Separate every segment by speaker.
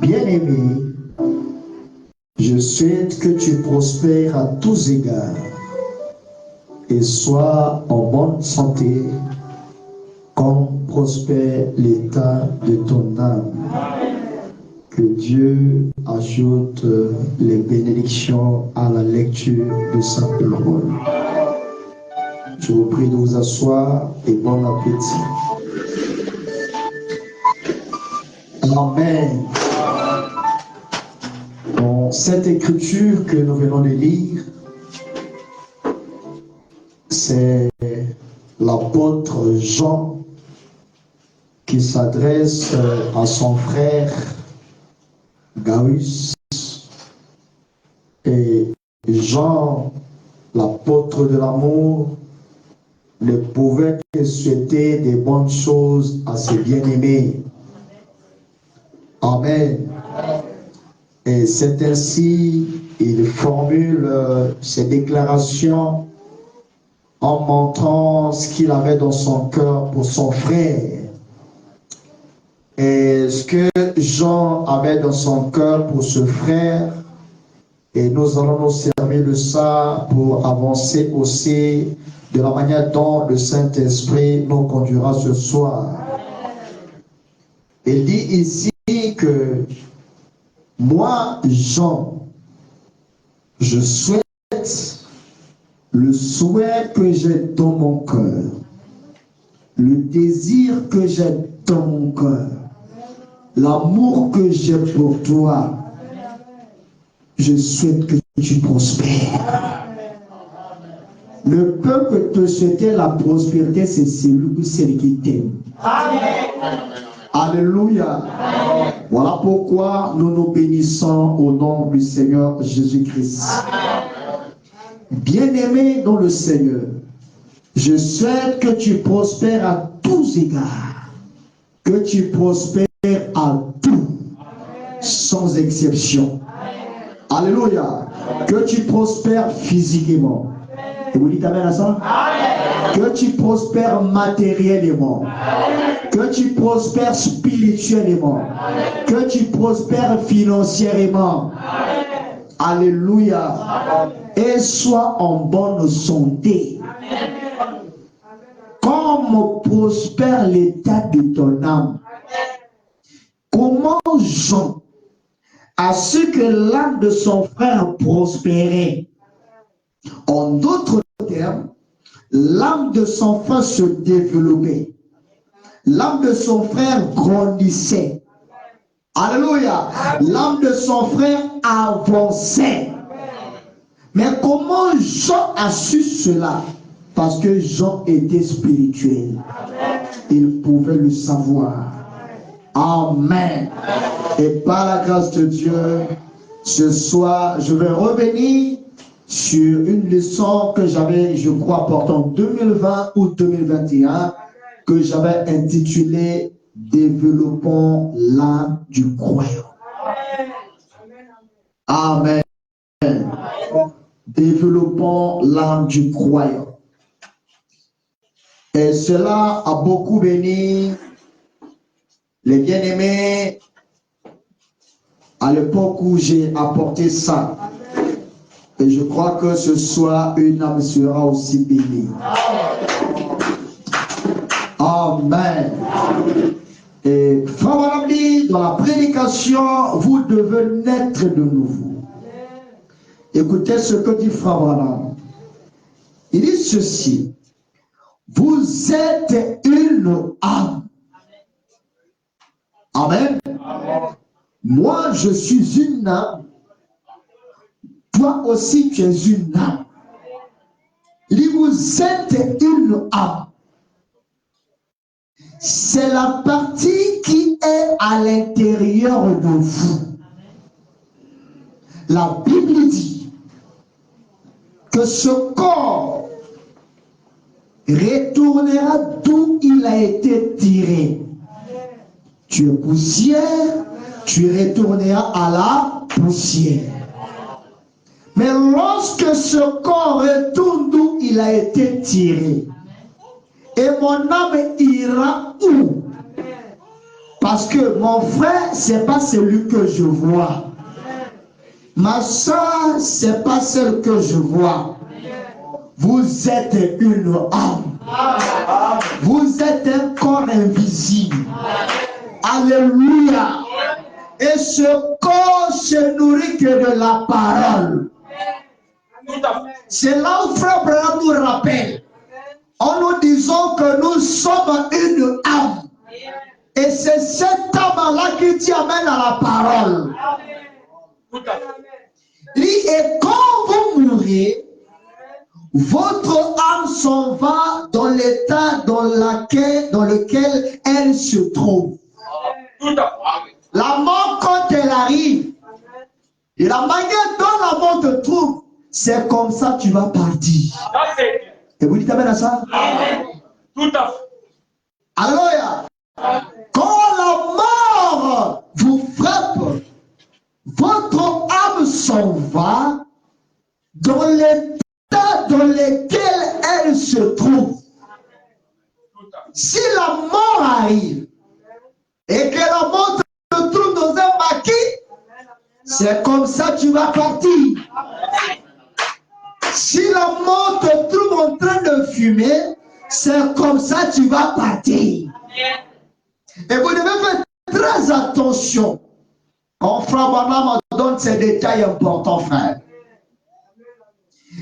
Speaker 1: Bien-aimé, je souhaite que tu prospères à tous égards et sois en bonne santé comme prospère l'état de ton âme. Que Dieu ajoute les bénédictions à la lecture de sa parole. Je vous prie de vous asseoir et bon appétit. Amen. Dans cette écriture que nous venons de lire, c'est l'apôtre Jean qui s'adresse à son frère Gaius. Et Jean, l'apôtre de l'amour, ne pouvait que souhaiter des bonnes choses à ses bien-aimés. Amen. Et c'est ainsi il formule ses déclarations en montrant ce qu'il avait dans son cœur pour son frère. Et ce que Jean avait dans son cœur pour ce frère, et nous allons nous servir de ça pour avancer aussi de la manière dont le Saint-Esprit nous conduira ce soir. Il dit ici que moi, Jean, je souhaite le souhait que j'ai dans mon cœur, le désir que j'ai dans mon cœur, l'amour que j'ai pour toi. Je souhaite que tu prospères. Le peuple te souhaitait la prospérité, c'est celui ou celle qui t'aime. Alléluia. Voilà pourquoi nous nous bénissons au nom du Seigneur Jésus-Christ. Bien-aimé dans le Seigneur, je souhaite que tu prospères à tous égards, que tu prospères à tout, sans exception. Alléluia. Que tu prospères physiquement. Et vous dites amen à ça? Que tu prospères matériellement. Que tu prospères spirituellement. Que tu prospères financièrement. Alléluia. Et sois en bonne santé. Comme prospère l'état de ton âme. Comment Jean a su que l'âme de son frère prospérait? En d'autres termes, l'âme de son frère se développait. L'âme de son frère grandissait. Alléluia. L'âme de son frère avançait. Mais comment Jean a su cela? Parce que Jean était spirituel. Il pouvait le savoir. Amen. Et par la grâce de Dieu, ce soir, je vais revenir sur une leçon que j'avais, je crois, portée en 2020 ou 2021, que j'avais intitulée « Développons l'âme du croyant ». Amen. Développons l'âme du croyant. Et cela a beaucoup béni les bien-aimés à l'époque où j'ai apporté ça. Et je crois que ce soir, une âme sera aussi bénie. Amen. Et frère Wanamdi, dans la prédication, vous devez naître de nouveau. Écoutez ce que dit frère Wanamdi. Il dit ceci. Vous êtes une âme. Amen. Moi, je suis une âme. Toi aussi, tu es une âme. Il dit, vous êtes une âme. C'est la partie qui est à l'intérieur de vous. La Bible dit que ce corps retournera d'où il a été tiré. Tu es poussière, tu retourneras à la poussière. Mais lorsque ce corps retourne d'où il a été tiré, et mon âme ira où? Parce que mon frère, ce n'est pas celui que je vois. Ma soeur, ce n'est pas celle que je vois. Vous êtes une âme. Vous êtes un corps invisible. Alléluia. Et ce corps se nourrit que de la parole. C'est là où Frère Branham nous rappelle. En nous disant que nous sommes une âme. Et c'est cette âme-là qui t'y amène à la parole. Il dit, et quand vous mourrez, votre âme s'en va dans l'état dans lequel elle se trouve. La mort, quand elle arrive, et la manière dont la mort te trouve, c'est comme ça que tu vas partir. Et vous dites amen à ça? Tout à fait. Alléluia. Quand la mort vous frappe, votre âme s'en va dans l'état dans lequel elle se trouve. Si la mort arrive et que la mort te trouve dans un maquis, c'est comme ça que tu vas partir. Si la mort te trouve en train de fumer, c'est comme ça que tu vas partir. Et vous devez faire très attention. Quand Frère Branham donne ces détails importants, frère.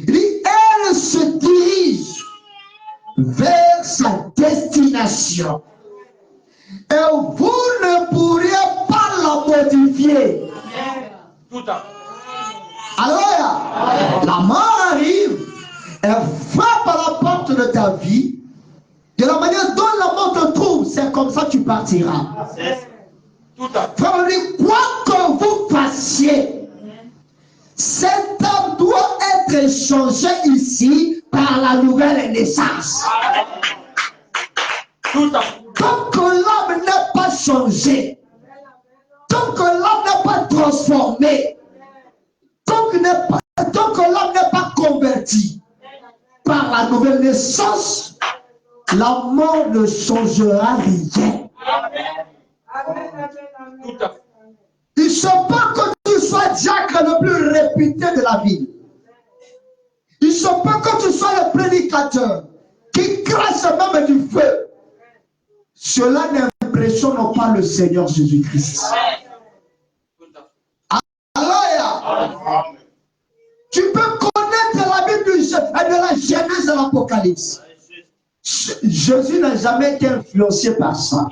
Speaker 1: Il dit, elle se dirige vers sa destination. Et vous ne pourriez pas la modifier. Tout à fait. Alors, la mort arrive, elle frappe à la porte de ta vie. De la manière dont la mort te trouve, c'est comme ça que tu partiras. Tout à fait. Frère, quoi que vous fassiez, cette âme doit être changée ici par la nouvelle naissance. Tout à fait. Tant que l'âme n'est pas changée, tant que l'âme n'est pas transformée, tant que l'âme n'est pas convertie par la nouvelle naissance, la mort ne changera rien. Il ne faut pas que tu sois diacre le plus réputé de la ville. Il ne faut pas que tu sois le prédicateur qui crache même du feu. Cela n'impressionne pas le Seigneur Jésus-Christ. Alléluia. Tu peux connaître la Bible de la Genèse de l'Apocalypse. Jésus n'a jamais été influencé par ça.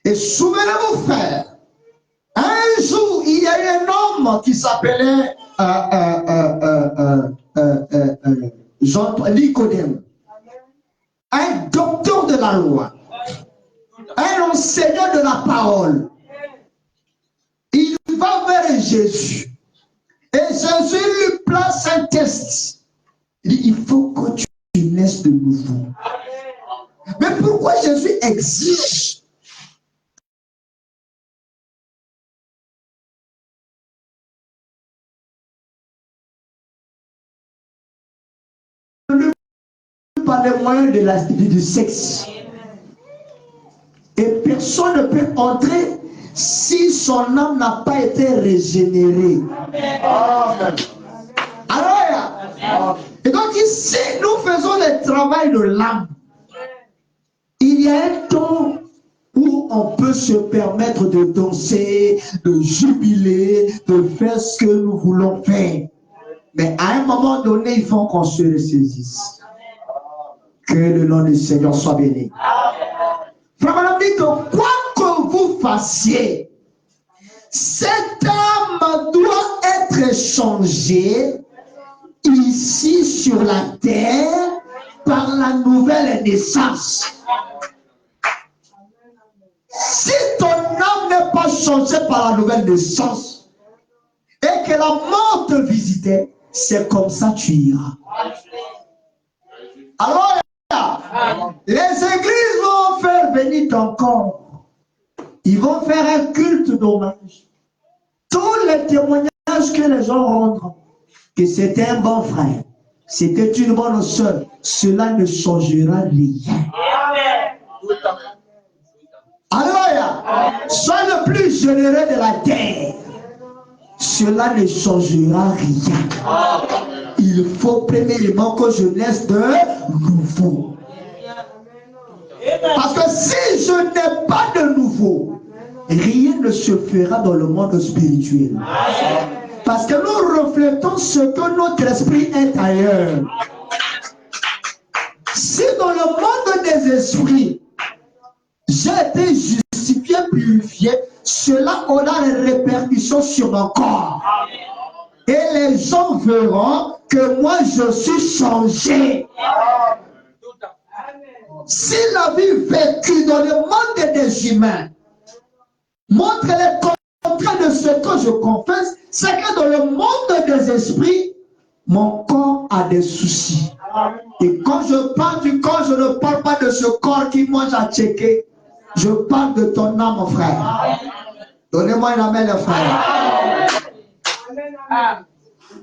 Speaker 1: Et souvenez-vous, frère, un jour, il y a eu un homme qui s'appelait Nicodème, un docteur de la loi, un enseignant de la parole. Il va vers Jésus. Et Jésus lui place un test. Il dit, il faut que tu naisses de nouveau. Mais pourquoi Jésus exige par les moyens du sexe? Et personne ne peut entrer si son âme n'a pas été régénérée. Amen. Alors, et donc ici, nous faisons le travail de l'âme. Il y a un temps où on peut se permettre de danser, de jubiler, de faire ce que nous voulons faire. Mais à un moment donné, il faut qu'on se ressaisisse. Que le nom du Seigneur soit béni. Frère Branham dit que quoi que vous fassiez, cette âme doit être changée ici sur la terre par la nouvelle naissance. Si ton âme n'est pas changée par la nouvelle naissance et que la mort te visitait, c'est comme ça que tu iras. Alors, mort. Ils vont faire un culte d'hommage. Tous les témoignages que les gens rendront, que c'était un bon frère, c'était une bonne sœur, cela ne changera rien. Alléluia. Sois le plus généreux de la terre. Cela ne changera rien. Il faut premièrement que je laisse de nouveau. Parce que si je n'ai pas de nouveau, rien ne se fera dans le monde spirituel. Parce que nous reflétons ce que notre esprit est ailleurs. Si dans le monde des esprits, j'ai été justifié, purifié, cela aura des répercussions sur mon corps. Et les gens verront que moi je suis changé. Si la vie vécue dans le monde des humains montre les contraires de ce que je confesse, c'est que dans le monde des esprits, mon corps a des soucis. Et quand je parle du corps, je ne parle pas de ce corps qui mange à checker. Je parle de ton âme, frère. Donnez-moi une amen, les frères.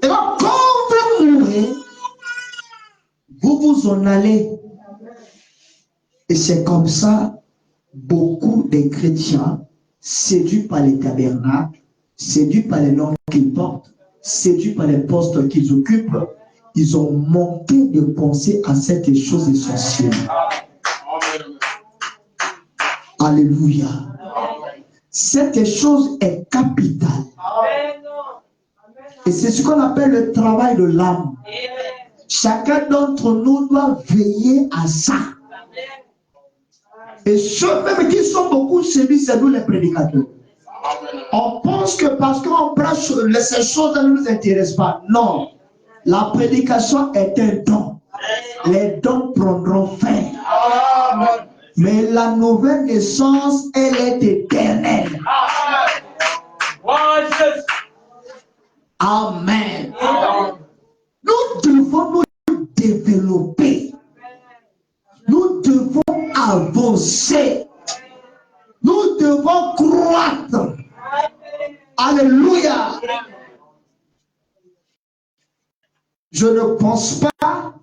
Speaker 1: Et donc, quand vous mourrez, vous vous en allez. Et c'est comme ça, beaucoup de chrétiens, séduits par les tabernacles, séduits par les noms qu'ils portent, séduits par les postes qu'ils occupent, ils ont manqué de penser à cette chose essentielle. Alléluia. Cette chose est capitale. Et c'est ce qu'on appelle le travail de l'âme. Chacun d'entre nous doit veiller à ça. Et ceux même qui sont beaucoup séduits, c'est nous les prédicateurs. On pense que parce qu'on prêche, ces choses ne nous intéressent pas. Non. La prédication est un don. Les dons prendront fin. Mais la nouvelle naissance, elle est éternelle. Amen. Nous devons nous développer. Nous devons avancer. Nous devons croître. Alléluia. Je ne pense pas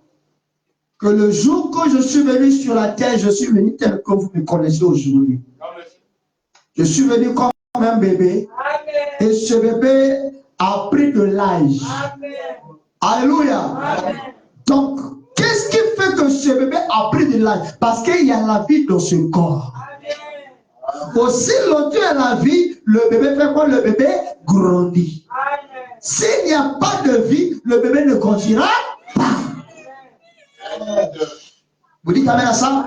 Speaker 1: que le jour que je suis venu sur la terre, je suis venu tel que vous me connaissez aujourd'hui. Je suis venu comme un bébé. Et ce bébé a pris de l'âge. Alléluia. Donc, qu'est-ce qui fait que ce bébé a pris de l'âge? Parce qu'il y a la vie dans ce corps. Aussi longtemps il y a la vie, le bébé fait quoi? Le bébé grandit. S'il n'y a pas de vie, le bébé ne grandira pas. Vous dites amen à ça?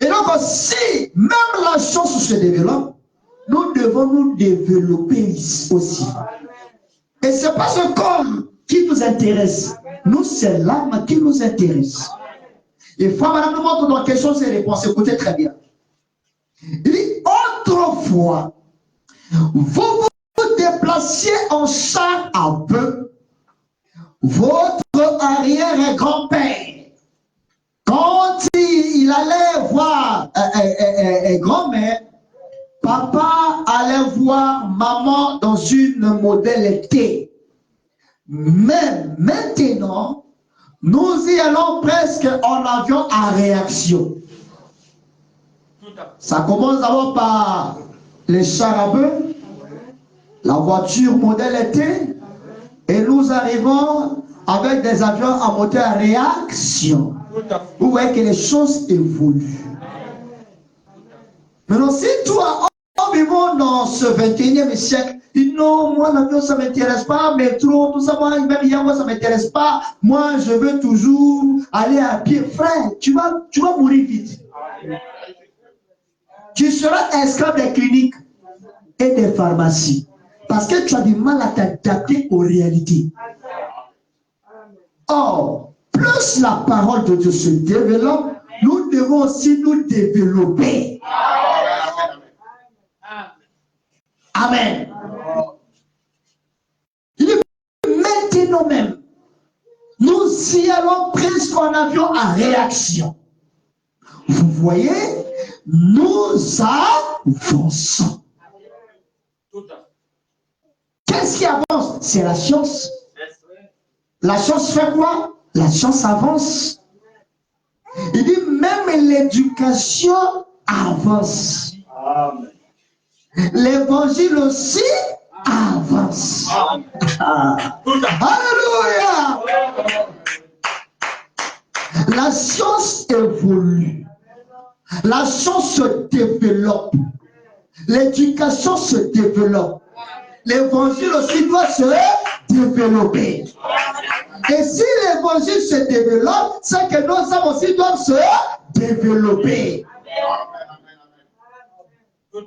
Speaker 1: Et donc, si même la chose se développe, nous devons nous développer aussi. Et ce n'est pas ce corps qui nous intéresse. Nous, c'est l'âme qui nous intéresse. Et Frère Madame nous montre dans quelles sont ses réponses. Écoutez très bien. Il dit, autrefois, vous vous déplaciez en char à peu. Votre arrière-grand-père, quand il allait voir grand-mère, papa allait voir maman dans une modalité. Mais maintenant, nous y allons presque en avion à réaction. Ça commence d'abord par les chars à bœufs, la voiture modèle T, et nous arrivons avec des avions à moteur à réaction. Vous voyez que les choses évoluent. Maintenant, si toi, en vivant dans ce 21e siècle, dis non, moi l'avion ça ne m'intéresse pas, métro, tout ça, moi, même hier, moi ça ne m'intéresse pas, moi je veux toujours aller à pied. Frère, tu vas mourir vite. Tu seras esclave des cliniques et des pharmacies. Parce que tu as du mal à t'adapter aux réalités. Or, plus la parole de Dieu se développe, nous devons aussi nous développer. Amen. Maintenant même, nous y allons presque en avion à réaction. Vous voyez, nous avançons. Qu'est-ce qui avance? C'est la science. La science fait quoi? La science avance. Il dit même l'éducation avance. L'évangile aussi avance. Alléluia. La science évolue. La science se développe. L'éducation se développe. L'évangile aussi doit se développer. Et si l'évangile se développe, c'est que nos âmes aussi doivent se développer.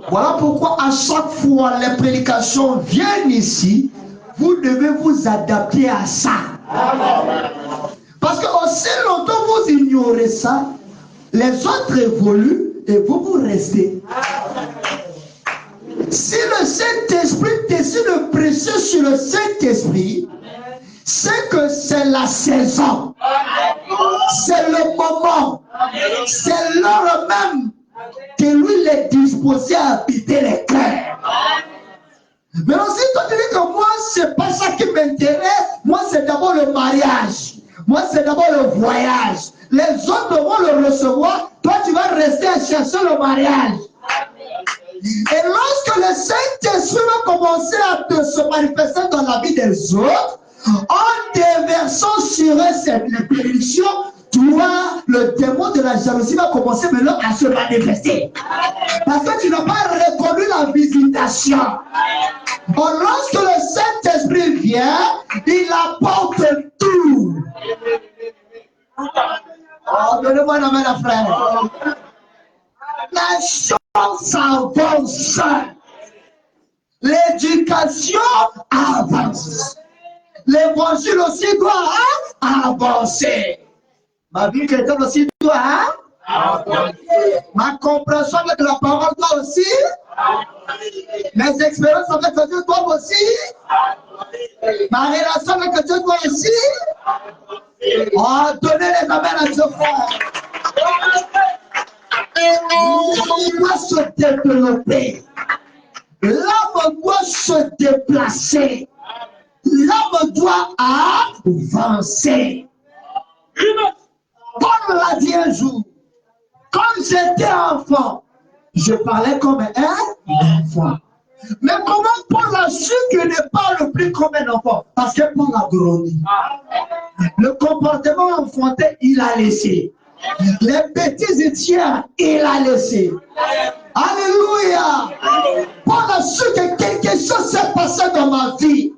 Speaker 1: Voilà pourquoi à chaque fois les prédications viennent ici, vous devez vous adapter à ça. Parce que aussi longtemps vous ignorez ça, les autres évoluent et vous restez. Si le Saint-Esprit décide de prêcher sur le Saint-Esprit, c'est que c'est la saison, c'est le moment, c'est l'heure même que lui il est disposé à habiter les cœurs. Mais aussi, toi tu dis que moi, c'est pas ça qui m'intéresse. Moi, c'est d'abord le mariage. Moi, c'est d'abord le voyage. Les autres vont le recevoir. Toi, tu vas rester à chercher le mariage. Et lorsque le Saint-Esprit va commencer à se manifester dans la vie des autres, en déversant sur eux cette bénédiction, toi, le démon de la jalousie va commencer maintenant à se manifester. Parce que tu n'as pas reconnu la visitation. Or, lorsque le Saint-Esprit vient, il apporte tout. Oh, donnez-moi un amen, frère. La chose avance. L'éducation avance. L'évangile aussi doit avancer. Ma vie chrétienne aussi doit avancer. Ma compréhension avec la parole doit aussi. Mes expériences avec Dieu doivent aussi. Ma relation avec Dieu doit aussi. Oh, donnez les amens à Dieu, frère. Il doit se développer. L'âme doit se déplacer. L'âme doit avancer. Paul l'a dit un jour. Quand j'étais enfant, je parlais comme un enfant. Mais comment Paul a su qu'il ne parle plus comme un enfant? Parce que Paul a grandi. Le comportement enfantin, il a laissé. Les bêtises tiers, il a laissé. Alléluia. Paul a su que quelque chose s'est passé dans ma vie.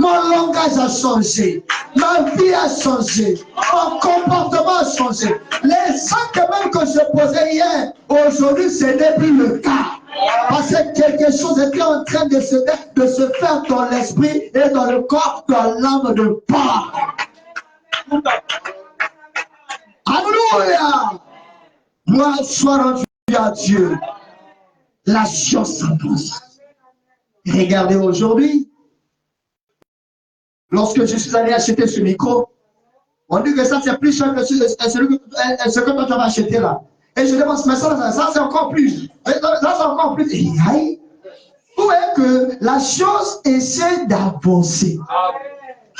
Speaker 1: Mon langage a changé. Ma vie a changé. Mon comportement a changé. Les actes même que je posais hier, aujourd'hui, ce n'est plus le cas. Parce que quelque chose était en train de se faire dans l'esprit et dans le corps, dans l'âme de Paul. Alléluia. Gloire soit rendue à Dieu. La chose s'avance. Regardez aujourd'hui. Lorsque je suis allé acheter ce micro, on dit que ça c'est plus cher que ce que toi tu vas acheter là. Et je demande, mais ça c'est encore plus. Ça c'est encore plus. Et aïe, vous voyez que la chose essaie d'avancer.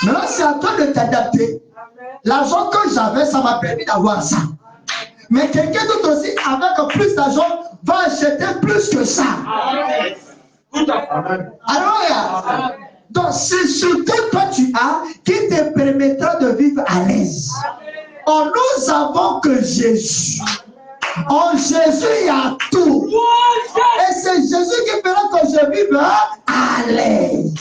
Speaker 1: Maintenant c'est à toi de t'adapter. L'argent que j'avais, ça m'a permis d'avoir ça. Mais quelqu'un d'autre aussi, avec plus d'argent, va acheter plus que ça. Alors, donc, c'est ce que toi tu as qui te permettra de vivre à l'aise. Or, nous avons que Jésus. En Jésus, il y a tout. Et c'est Jésus qui fera que je vive à l'aise.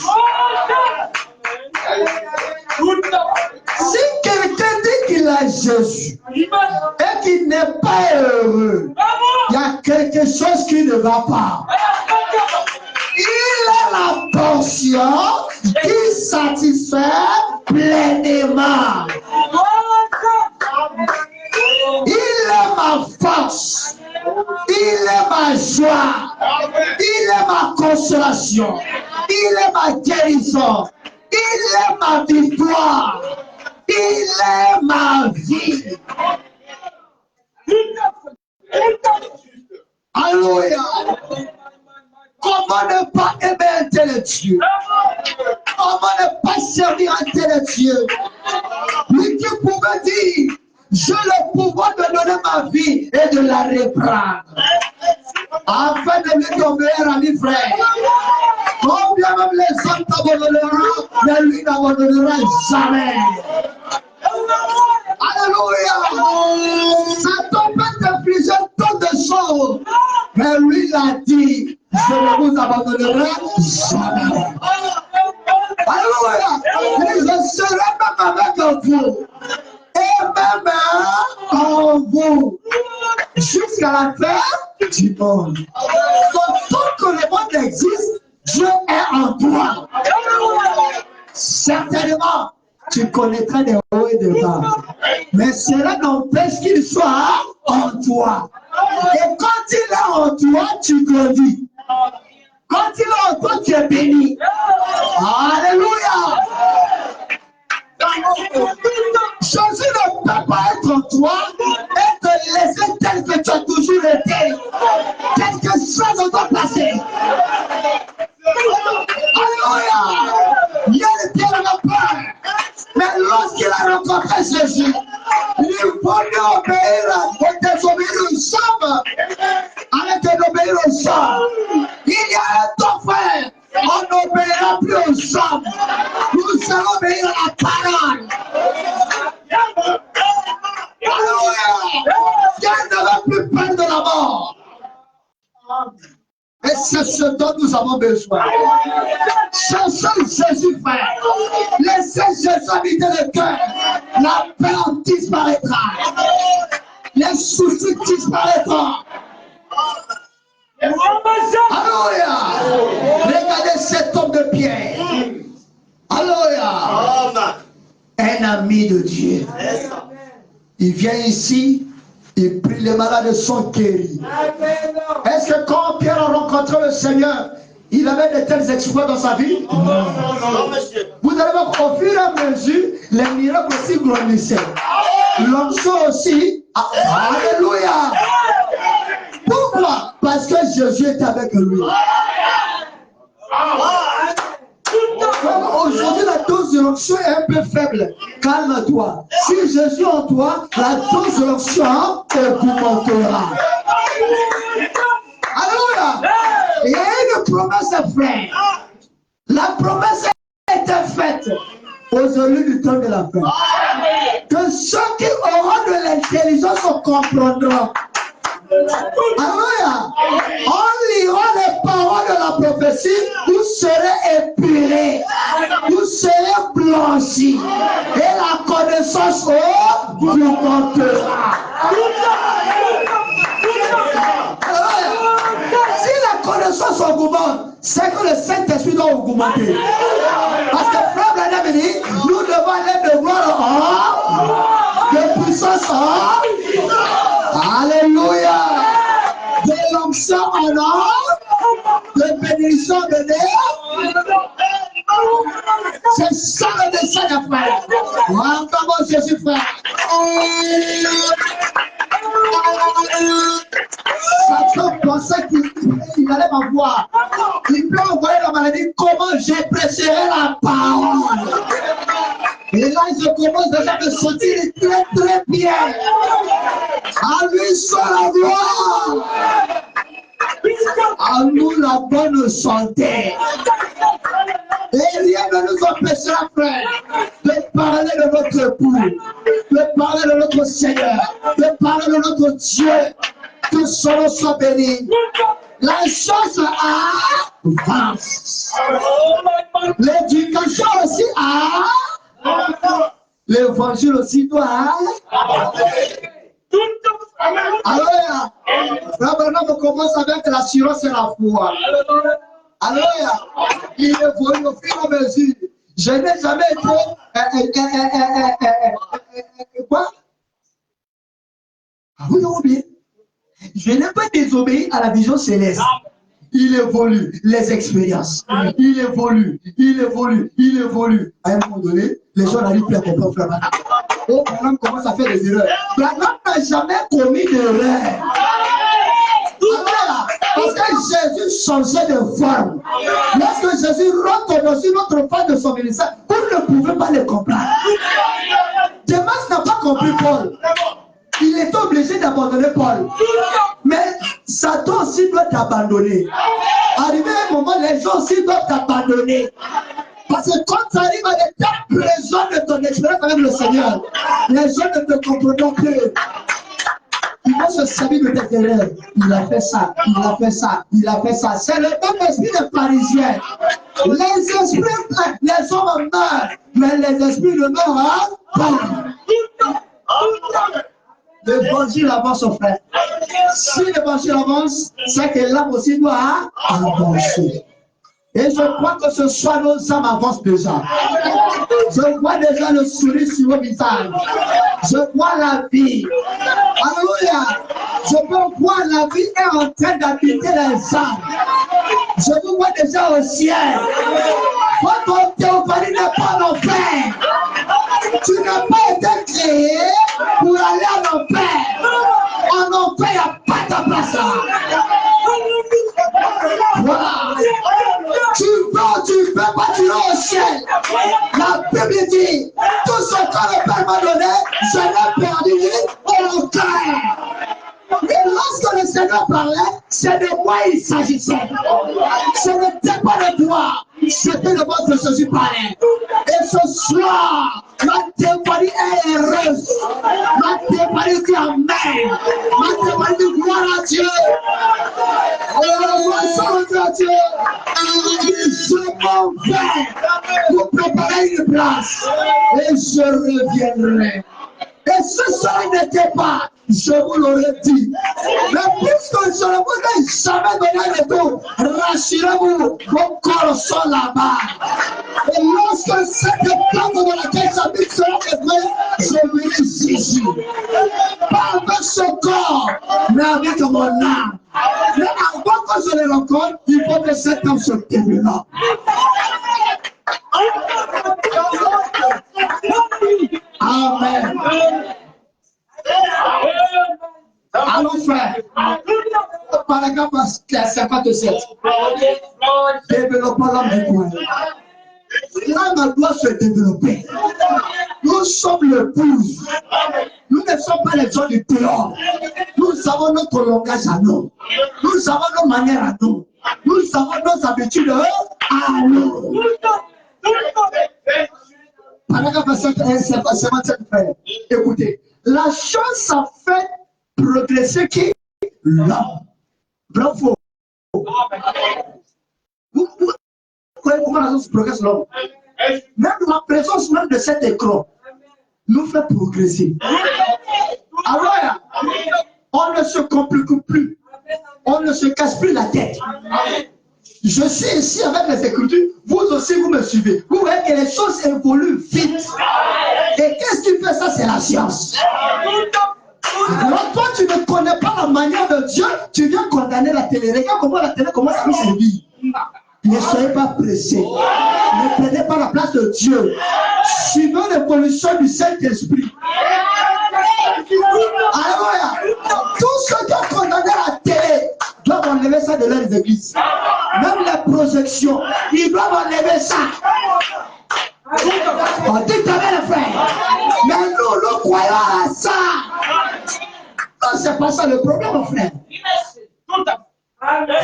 Speaker 1: Si quelqu'un dit qu'il a Jésus et qu'il n'est pas heureux, il y a quelque chose qui ne va pas. Il a la portion qui satisfait pleinement. Il est ma force. Il est ma joie. Il est ma consolation. Il est ma guérison. Il est ma victoire. Il est ma vie. Alléluia. Comment ne pas aimer un tel Dieu? Comment ne pas servir un tel Dieu? Lui qui pouvait dire, j'ai le pouvoir de donner ma vie et de la reprendre. Afin de lui ton meilleur ami frère. Combien même les hommes t'abandonneront, mais lui n'abandonnera jamais. Alléluia. Satan peut t'infliger tant de choses. Mais lui l'a dit, je ne vous abandonnerai jamais. Alléluia. Et je serai même avec vous. Et même en vous. Jusqu'à la fin du monde. Donc, tant que le monde existe, Dieu est en toi. Certainement, tu connaîtras des hauts et des bas. Mais cela n'empêche qu'il soit en toi. Et quand il est en toi, tu grandis. Quand il est en toi, tu es béni. Alléluia. Jésus ne peut pas être en toi et te laisser tel que tu as toujours été. Quelque chose doit passer. Alléluia. Il y a le Pierre avait peur. Mais lorsqu'il a rencontré Jésus, il voulait obéir et désobéir aux hommes. Arrêtez d'obéir aux hommes. Il y a un temps, frère. On n'obéira plus aux hommes. Nous allons obéir à la parole. Alléluia. Dieu ne va plus peur de la mort. Et c'est ce dont nous avons besoin. Cherchez Jésus, frère. Laissez Jésus habiter le cœur. La peur disparaîtra. Les soucis disparaîtront. Alléluia. Regardez cet homme de pierre. Alléluia. Un ami de Dieu. Il vient ici. Il prie, les malades sont guéris. Est-ce que quand Pierre a rencontré le Seigneur, il avait de tels exploits dans sa vie? Non. Vous allez voir qu'au fur et à mesure, les miracles aussi grandissaient. L'onction aussi. Alléluia. Pourquoi? Parce que Jésus est avec lui. Aujourd'hui, la dose de l'onction est un peu faible. Calme-toi. Si Jésus est en toi, la dose de l'onction augmentera. Alléluia. Il y a une promesse, frère. La promesse était faite aujourd'hui du temps de la fin. Que ceux qui auront de l'intelligence comprendront. Alléluia. En lirant les paroles de la prophétie, vous serez épurés, vous serez blanchis, et la connaissance augmentera. Si la connaissance augmente, c'est que le Saint-Esprit doit augmenter. Parce que frère Branham dit, nous devons aller de gloire en de puissance en. Alléluia. De l'onction en or, de bénédiction de l'air. C'est ça le dessein de frère. Encore Jésus, frère. Satan pensait qu'il allait m'avoir. Il peut envoyer la maladie. Comment j'ai prêcherai la parole? Et là, je commence déjà à me sentir très très bien. À lui soit la gloire. À nous la bonne santé. Et rien ne nous empêchera, frère, de parler de notre époux, de parler de notre Seigneur, de parler de notre Dieu. Que son nom soit béni. La chose avance. L'éducation aussi l'évangile aussi doit. Alléluia. Maintenant, on commence avec l'assurance et la foi. Alléluia. Il évolue au fur et à mesure. Je n'ai jamais été. Quoi? Vous avez oublié? Je n'ai pas désobéi à la vision céleste. Il évolue, les expériences. Il évolue, il évolue, il évolue. À un moment donné, les gens n'arrivent plus à comprendre Frère Branham. Oh, Branham commence à faire des erreurs. Branham n'a jamais commis d'erreur. Jésus changeait de forme. Lorsque Jésus rentre dans une autre phase de son ministère, vous ne pouvez pas le comprendre. Demas n'a pas compris Paul. Il est obligé d'abandonner Paul. Mais Satan aussi doit t'abandonner. Arrivé à un moment, les gens aussi doivent t'abandonner. Parce que quand tu arrives à l'étape présente de ton expérience avec le Seigneur, les gens ne te comprennent plus. Ils vont se servir de tes erreurs. Il a fait ça, il a fait ça, il a fait ça. C'est le même esprit des pharisiens. Les esprits, les hommes meurent, mais les esprits ne meurent pas. L'évangile avance, au frère. Si l'évangile avance, c'est que l'âme aussi doit avancer. Et je crois que ce soir, nos âmes avancent déjà. Je vois déjà le sourire sur vos visages. Je vois la vie. Alléluia. Je peux voir la vie est en train d'habiter les âmes. Je vous vois déjà au ciel. Votre théophanie n'est pas en enfer. Tu n'as pas été créé pour aller en enfer. En enfer, il n'y a pas ta place là. Voilà. Tu peux pas tirer au ciel. La Bible dit, tout ce que le Père m'a donné, je l'ai perdu au cœur. Et lorsque le Seigneur parlait, c'est de moi il s'agissait. Ce n'était pas de toi, c'était de moi que Jésus parlait. Et ce soir, ma témoignage est heureuse. Ma témoignage dit Amen. Ma témoignage dit gloire à Dieu. Gloire à Dieu. Je m'en vais pour préparer une place. Et je reviendrai. Et ce soir n'était pas, je vous l'aurais dit. Mais puisque je ne vous ai jamais donné un retour, rassurez-vous, vos corps sont là-bas. Et lorsque cette plante dans laquelle j'habite sera détruite, je vais ici. Pas avec ce corps, mais avec mon âme. Mais avant que je les rencontre, il faut que cet homme se développe. Amen. Allons frère. Paragraphe 57. Développons l'homme du coin. L'âme doit se développer. Nous sommes le pouce. Nous ne sommes pas les gens du dehors. Nous avons notre langage à nous. Nous avons nos manières à nous. Nous avons nos habitudes à nous. Paragraphe 57, frère. Écoutez, la chose ça fait progresser qui? L'homme. Bravo. Vous voyez comment la chose progresse l'homme? Même la présence même de cet écran nous fait progresser. Alors, on ne se complique plus. On ne se casse plus la tête. Je suis ici avec les Écritures, vous aussi vous me suivez. Vous voyez que les choses évoluent vite. Et qu'est-ce qui fait ça? C'est la science. Alors toi tu ne connais pas la manière de Dieu, tu viens condamner la télé. Regarde comment la télé commence à nous servir. Ne soyez pas pressés. Ne prenez pas la place de Dieu. Suivez l'évolution du Saint-Esprit. Alléluia. Tous ceux qui ont condamné la télé doivent enlever ça de leurs églises. Même les projections, ils doivent enlever ça. On dit que les frères. Mais nous croyons à ça. Non, c'est pas ça le problème, mon frère.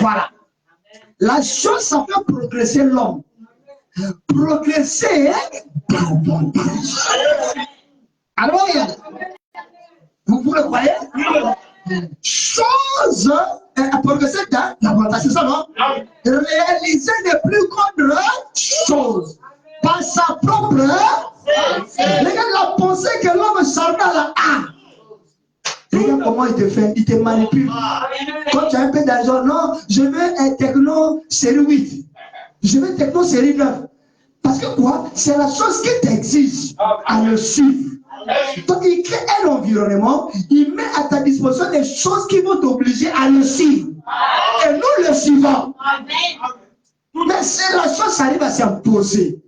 Speaker 1: Voilà. La chose, ça fait progresser l'homme. Progresser davantage. Alors, vous le croyez? Chose progresser davantage, c'est ça, non? Réaliser de plus grandes choses par sa propre. Regarde la pensée que l'homme charnel a. Regarde comment il te fait, il te manipule. Quand tu as un peu d'argent, non, je veux un techno série 8. Je veux techno série 9. Parce que quoi? C'est la chose qui t'exige à le suivre. Donc il crée un environnement, il met à ta disposition des choses qui vont t'obliger à le suivre. Et nous le suivons. Mais si la chose arrive à s'imposer,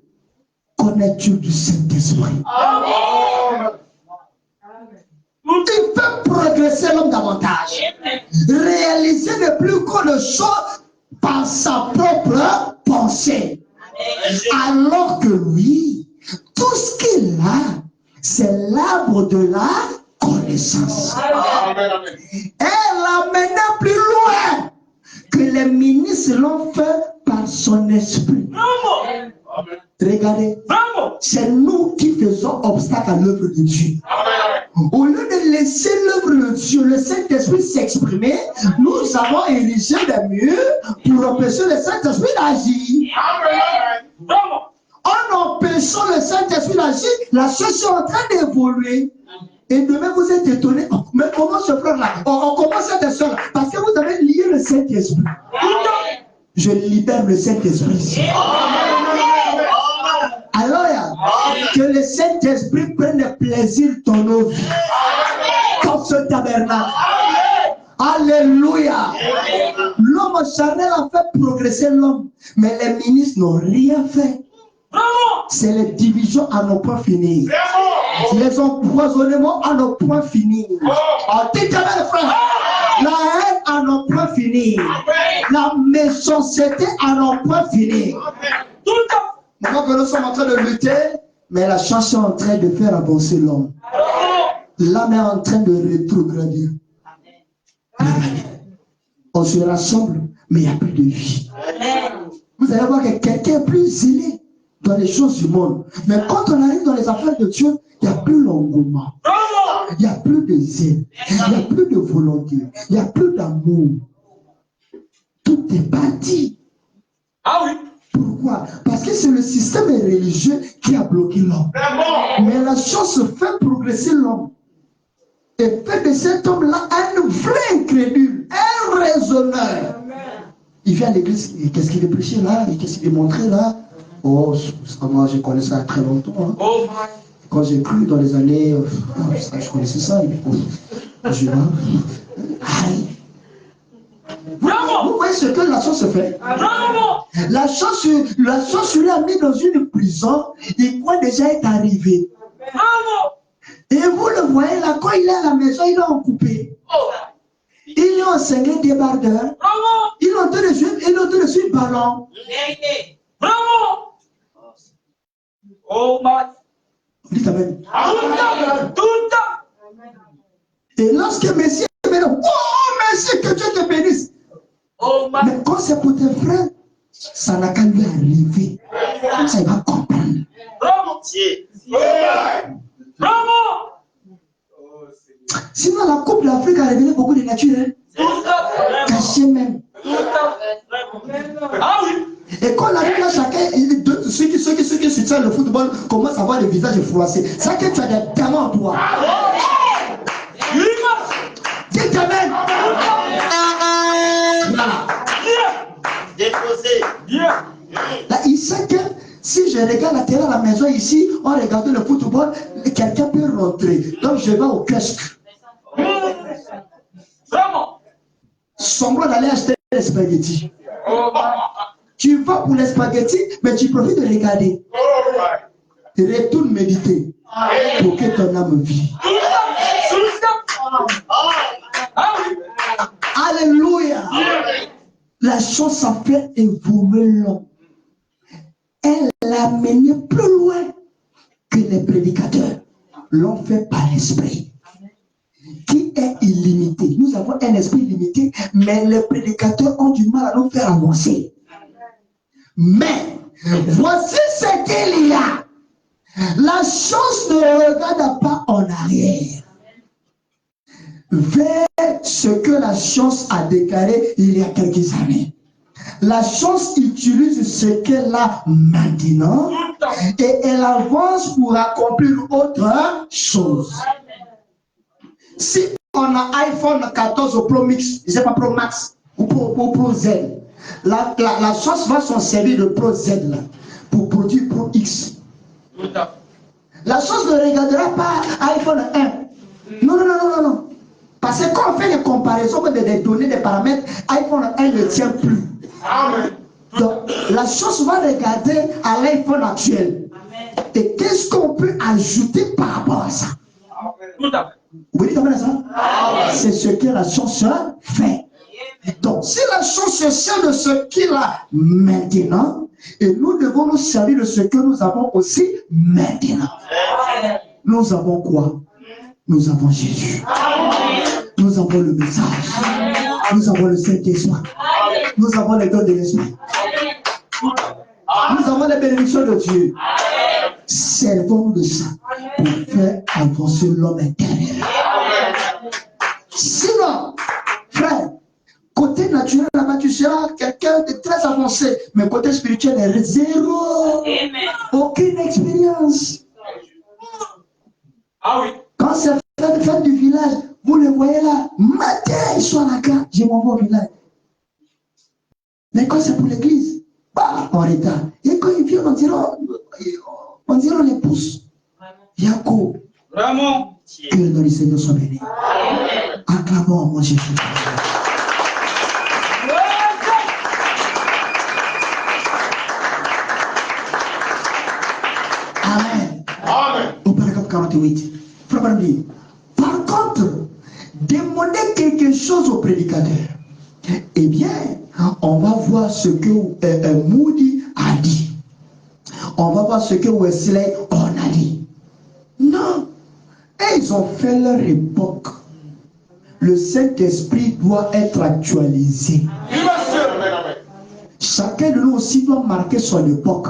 Speaker 1: connais-tu du Saint-Esprit? Il peut progresser l'homme davantage. Réaliser Élisée n'est plus qu'une chose par sa propre pensée. Alors que lui, tout ce qu'il a, c'est l'arbre de la connaissance. Elle l'a mené plus loin que les ministres l'ont fait par son esprit. Regardez, c'est nous qui faisons obstacle à l'œuvre de Dieu. Au lieu de laisser l'œuvre de Dieu, le Saint-Esprit s'exprimer, nous avons érigé des murs pour empêcher le Saint-Esprit d'agir. En empêchant le Saint-Esprit d'agir, la chose est en train d'évoluer. Et demain, vous êtes étonnés. Mais comment ce frère-là? On commence cette soeur-là. Parce que vous avez lié le Saint-Esprit. Je libère le Saint-Esprit. Alors, que le Saint-Esprit prenne plaisir dans nos vies. Comme ce tabernacle. Alléluia. L'homme charnel a fait progresser l'homme. Mais les ministres n'ont rien fait. C'est les divisions à nos points finis. Les empoisonnements à nos points finis. Frère. La haine à nos points finis. La méchanceté à nos points finis. Maintenant que nous sommes en train de lutter, mais la chance est en train de faire avancer l'homme. L'âme est en train de rétrograder. On se rassemble, mais il n'y a plus de vie. Vous allez voir que quelqu'un est plus zélé dans les choses du monde. Mais quand on arrive dans les affaires de Dieu, il n'y a plus l'engouement. Il n'y a plus de zèle. Il n'y a plus de volonté. Il n'y a plus d'amour. Tout est parti.
Speaker 2: Ah oui.
Speaker 1: Pourquoi? Parce que c'est le système religieux qui a bloqué l'homme. Mais la chose fait progresser l'homme. Et fait de cet homme-là un vrai incrédule, un raisonneur. Il vient à l'église, et qu'est-ce qu'il est prêché là? Et qu'est-ce qu'il est montré là? Oh, moi je connais ça très longtemps. Hein. Oh. Quand j'ai cru dans les années, je connaissais ça. Et puis, je vous voyez ce que la chose se fait? La chose lui a mis dans une prison et quoi déjà est arrivé. Et vous le voyez là, quand il est à la maison, il est en coupé. Il est enseigné débardeur. Il est en train de suivre ballon.
Speaker 2: Oh my.
Speaker 1: Dites amen. Et lorsque Messie est venu, oh Messie, que Dieu te bénisse. Oh my. Mais quand c'est pour tes frères, ça n'a qu'à lui arriver. Ça, il va comprendre. Sinon, la Coupe d'Afrique a révélé beaucoup de nature. Caché même.
Speaker 2: Ah oui.
Speaker 1: Et quand on arrive là, chacun, ceux qui soutiennent le football commencent à avoir le visage froissé. C'est que tu as des diamants en toi. Dites amen.
Speaker 2: Déposé.
Speaker 1: Là, il sait que si je regarde la télé à la maison ici, on regarde le football, quelqu'un peut rentrer. Donc je vais au kiosque.
Speaker 2: Vraiment.
Speaker 1: Semblant d'aller acheter des spaghettis. Tu vas pour les spaghettis, mais tu profites de regarder. Retourne méditer pour que ton âme vive. Alléluia. La chose a fait évoluer l'homme. Elle l'a mené plus loin que les prédicateurs l'ont fait par l'esprit, qui est illimité. Nous avons un esprit limité, mais les prédicateurs ont du mal à nous faire avancer. Mais voici ce qu'il y a. La chose ne regarde pas en arrière vers ce que la chance a déclaré il y a quelques années. La chance utilise ce qu'elle a maintenant et elle avance pour accomplir autre chose. Si on a iPhone 14 Pro Max, je sais pas Pro Max ou Pro Z, la chance va s'en servir de Pro Z là, pour produire Pro X. La chose ne regardera pas iPhone 1. Non. Parce que quand on fait les comparaisons des données, des paramètres, iPhone 1 ne tient plus. Amen. Donc, la chose va regarder à l'iPhone actuel. Amen. Et qu'est-ce qu'on peut ajouter par rapport à ça? Amen. Vous dites ça? C'est ce que la chose fait. nation se sert de ce qu'il a maintenant et nous devons nous servir de ce que nous avons aussi maintenant. Nous avons quoi? Nous avons Jésus. Nous avons le message. Nous avons le Saint-Esprit. Nous avons les dons de l'Esprit. Nous avons les bénédictions de Dieu. Servons-nous de ça pour faire avancer l'homme intérieur. Sinon, frère, côté naturel, là-bas, tu seras quelqu'un de très avancé, mais côté spirituel, est zéro. Aucune expérience.
Speaker 2: Ah oui.
Speaker 1: Quand c'est fête du village, vous le voyez là, matin, ils sont à la gare, je m'en vais au village. Mais quand c'est pour l'église, bah, en retard. Et quand ils viennent, on dirait on les pousse. Yako.
Speaker 2: Vraiment.
Speaker 1: Que le nom du Seigneur soit béni. Acclamons mon Jésus. Amen.
Speaker 2: Amen.
Speaker 1: Au paragraphe 48. Par contre, demandez quelque chose au prédicateur. Eh bien, on va voir ce que Moody a dit. On va voir ce que Wesley a dit. Non. Et ils ont fait leur époque. Le Saint-Esprit doit être actualisé. Chacun de nous aussi doit marquer son époque.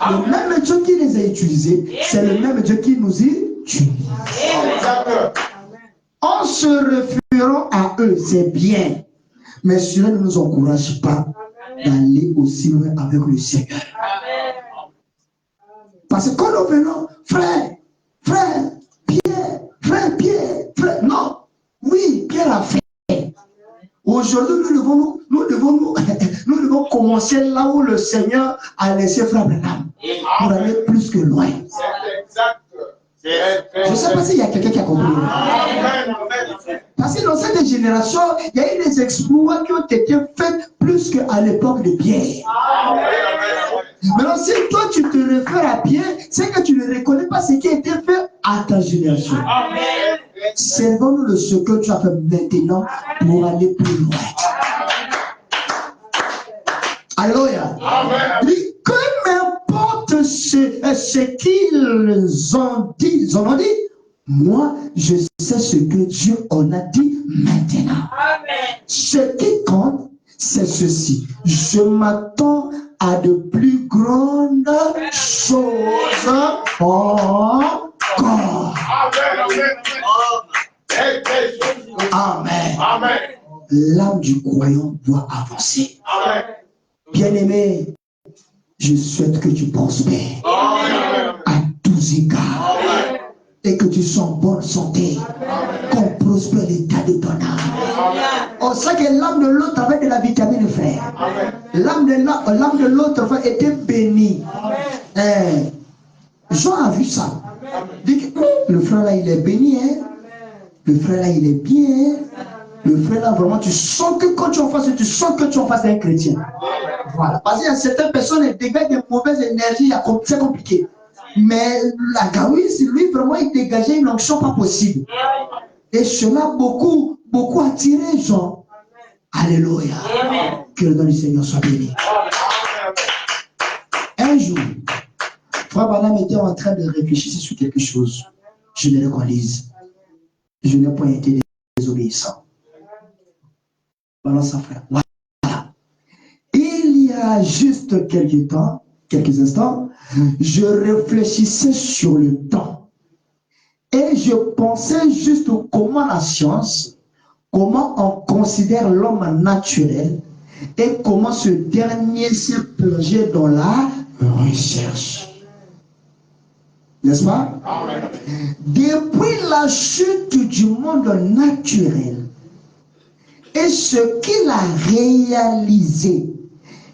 Speaker 1: Le même Dieu qui les a utilisés, c'est le même Dieu qui nous utilise. En se référant à eux, c'est bien. Mais cela ne nous encourage pas d'aller aussi loin avec le Seigneur. Parce que quand nous venons, frère, Pierre, non, oui, Pierre a fait. Aujourd'hui, nous devons commencer là où le Seigneur a laissé frère Branham pour aller plus que loin. Je ne sais pas s'il y a quelqu'un qui a compris. Parce que dans cette génération, il y a eu des exploits qui ont été faits plus qu'à l'époque de Pierre. Maintenant, si toi tu te réfères à Pierre, c'est que tu ne reconnais pas ce qui a été fait à ta génération. Servons-nous de ce que tu as fait maintenant pour aller plus loin. Alléluia. Que m'importe ce qu'ils ont dit, moi je sais ce que Dieu en a dit maintenant. Ce qui compte, c'est ceci. Je m'attends à de plus grandes choses encore. Amen. L'âme du croyant doit avancer. Bien-aimé, je souhaite que tu prospères à tous égards et que tu sois en bonne santé, qu'on prospère l'état de ton âme. On sait que l'âme de l'autre avait de la vitamine, frère. L'âme de l'autre était bénie. Jean a vu ça. Dit que le frère là il est béni, hein? Le frère là il est bien, hein? Le frère là vraiment tu sens que quand tu en face, tu sens que tu en face d'un chrétien. Voilà. Parce qu'il y a certaines personnes qui dégagent des mauvaises énergies, c'est compliqué. Mais la Gawis, lui vraiment il dégageait une onction pas possible. Et cela beaucoup attiré Jean. Alléluia. Que le nom du Seigneur soit béni. Un jour, Frère Branham était en train de réfléchir sur quelque chose. Je ne le lise. Je n'ai pas été désobéissant. Voilà ça, frère. Voilà. Il y a juste quelques instants, je réfléchissais sur le temps. Et je pensais juste comment la science, comment on considère l'homme naturel et comment ce dernier s'est plongé dans la recherche. N'est-ce pas? Depuis la chute du monde naturel et ce qu'il a réalisé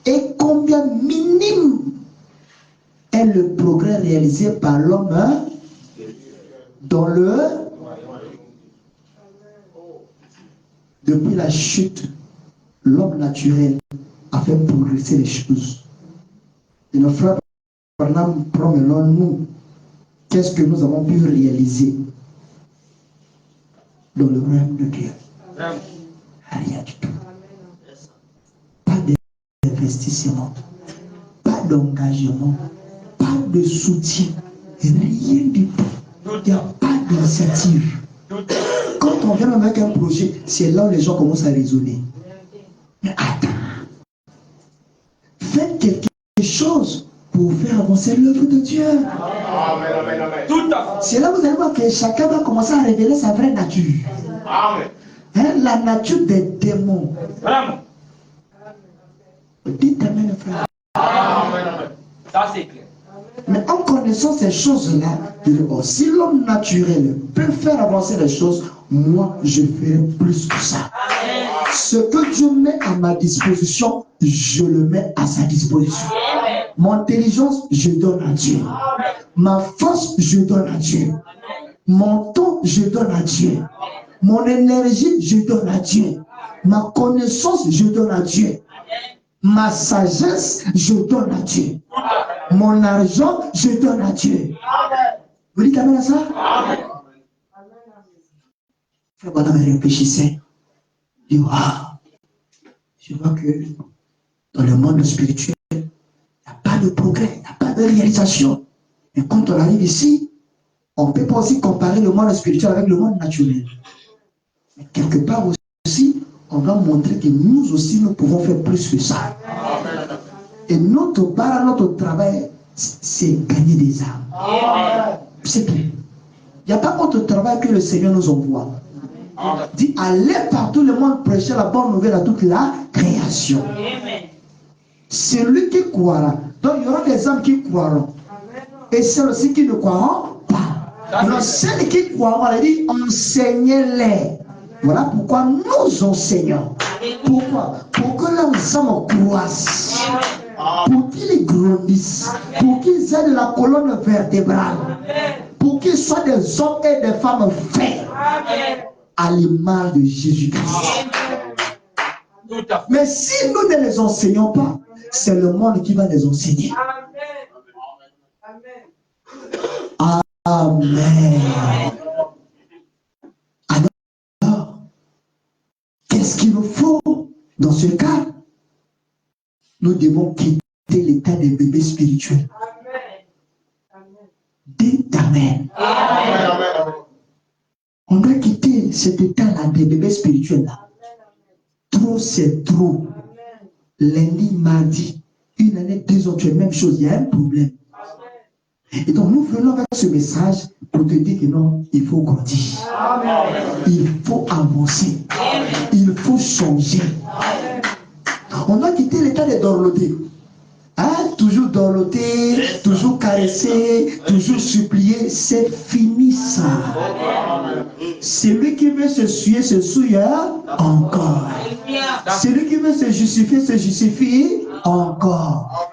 Speaker 1: et combien minime est le progrès réalisé par l'homme dans le... Depuis la chute, l'homme naturel a fait progresser les choses. Et notre frère Branham prend maintenant nous. Qu'est-ce que nous avons pu réaliser dans le règne de Dieu? Rien du tout. d'investissement, pas d'engagement, pas de soutien, rien du tout. Il n'y a pas d'initiative. Quand on vient avec un projet, c'est là où les gens commencent à raisonner. Mais attends, faites quelque chose pour faire avancer l'œuvre de Dieu. C'est là où vous allez voir que chacun va commencer à révéler sa vraie nature. Hein, la nature des démons. Dites amen, frère.
Speaker 2: Ça, c'est clair.
Speaker 1: Mais en connaissant ces choses-là, si l'homme naturel peut faire avancer les choses, moi, je ferai plus que ça. Ce que Dieu met à ma disposition, je le mets à sa disposition. Mon intelligence, je donne à Dieu. Ma force, je donne à Dieu. Mon temps, je donne à Dieu. Mon énergie, je donne à Dieu. Ma connaissance, je donne à Dieu. Ma sagesse, je donne à Dieu. Mon argent, je donne à Dieu. Vous dites amen à ça? Frère Bonhomme réfléchissait. Il dit, ah, je vois que dans le monde spirituel, il n'y a pas de progrès, il n'y a pas de réalisation. Et quand on arrive ici, on ne peut pas aussi comparer le monde spirituel avec le monde naturel. Mais quelque part aussi, on va montrer que nous aussi, nous pouvons faire plus que ça. Et notre part, notre travail, c'est gagner des âmes. C'est tout. Il n'y a pas autre travail que le Seigneur nous envoie. Dit, allez partout le monde prêcher la bonne nouvelle à toute la création. Celui qui croira. Donc il y aura des âmes qui croiront. Et celles aussi qui ne croiront pas. Donc celles qui croiront, elle dit, enseignez-les. Voilà pourquoi nous enseignons. Pourquoi? Pour que leurs âmes croissent. Pour qu'ils grandissent. Pour qu'ils aient de la colonne vertébrale. Pour qu'ils soient des hommes et des femmes faits à l'image de Jésus-Christ. Mais si nous ne les enseignons pas, c'est le monde qui va les enseigner. Amen. Alors, qu'est-ce qu'il nous faut dans ce cas? Nous devons quitter l'état des bébés spirituels. Dites amen. On doit quitter cet état-là des bébés spirituels-là. Trop, c'est trop. Lundi, mardi, une année, 2 ans, tu es même chose, il y a un problème. Et donc nous venons avec ce message pour te dire que non, il faut grandir. Il faut avancer. Il faut changer. On doit quitter l'état de dorloter. Hein? Toujours dorloter, toujours caresser, toujours supplier, c'est fini ça. Celui qui veut se souille encore. Celui qui veut se justifie encore.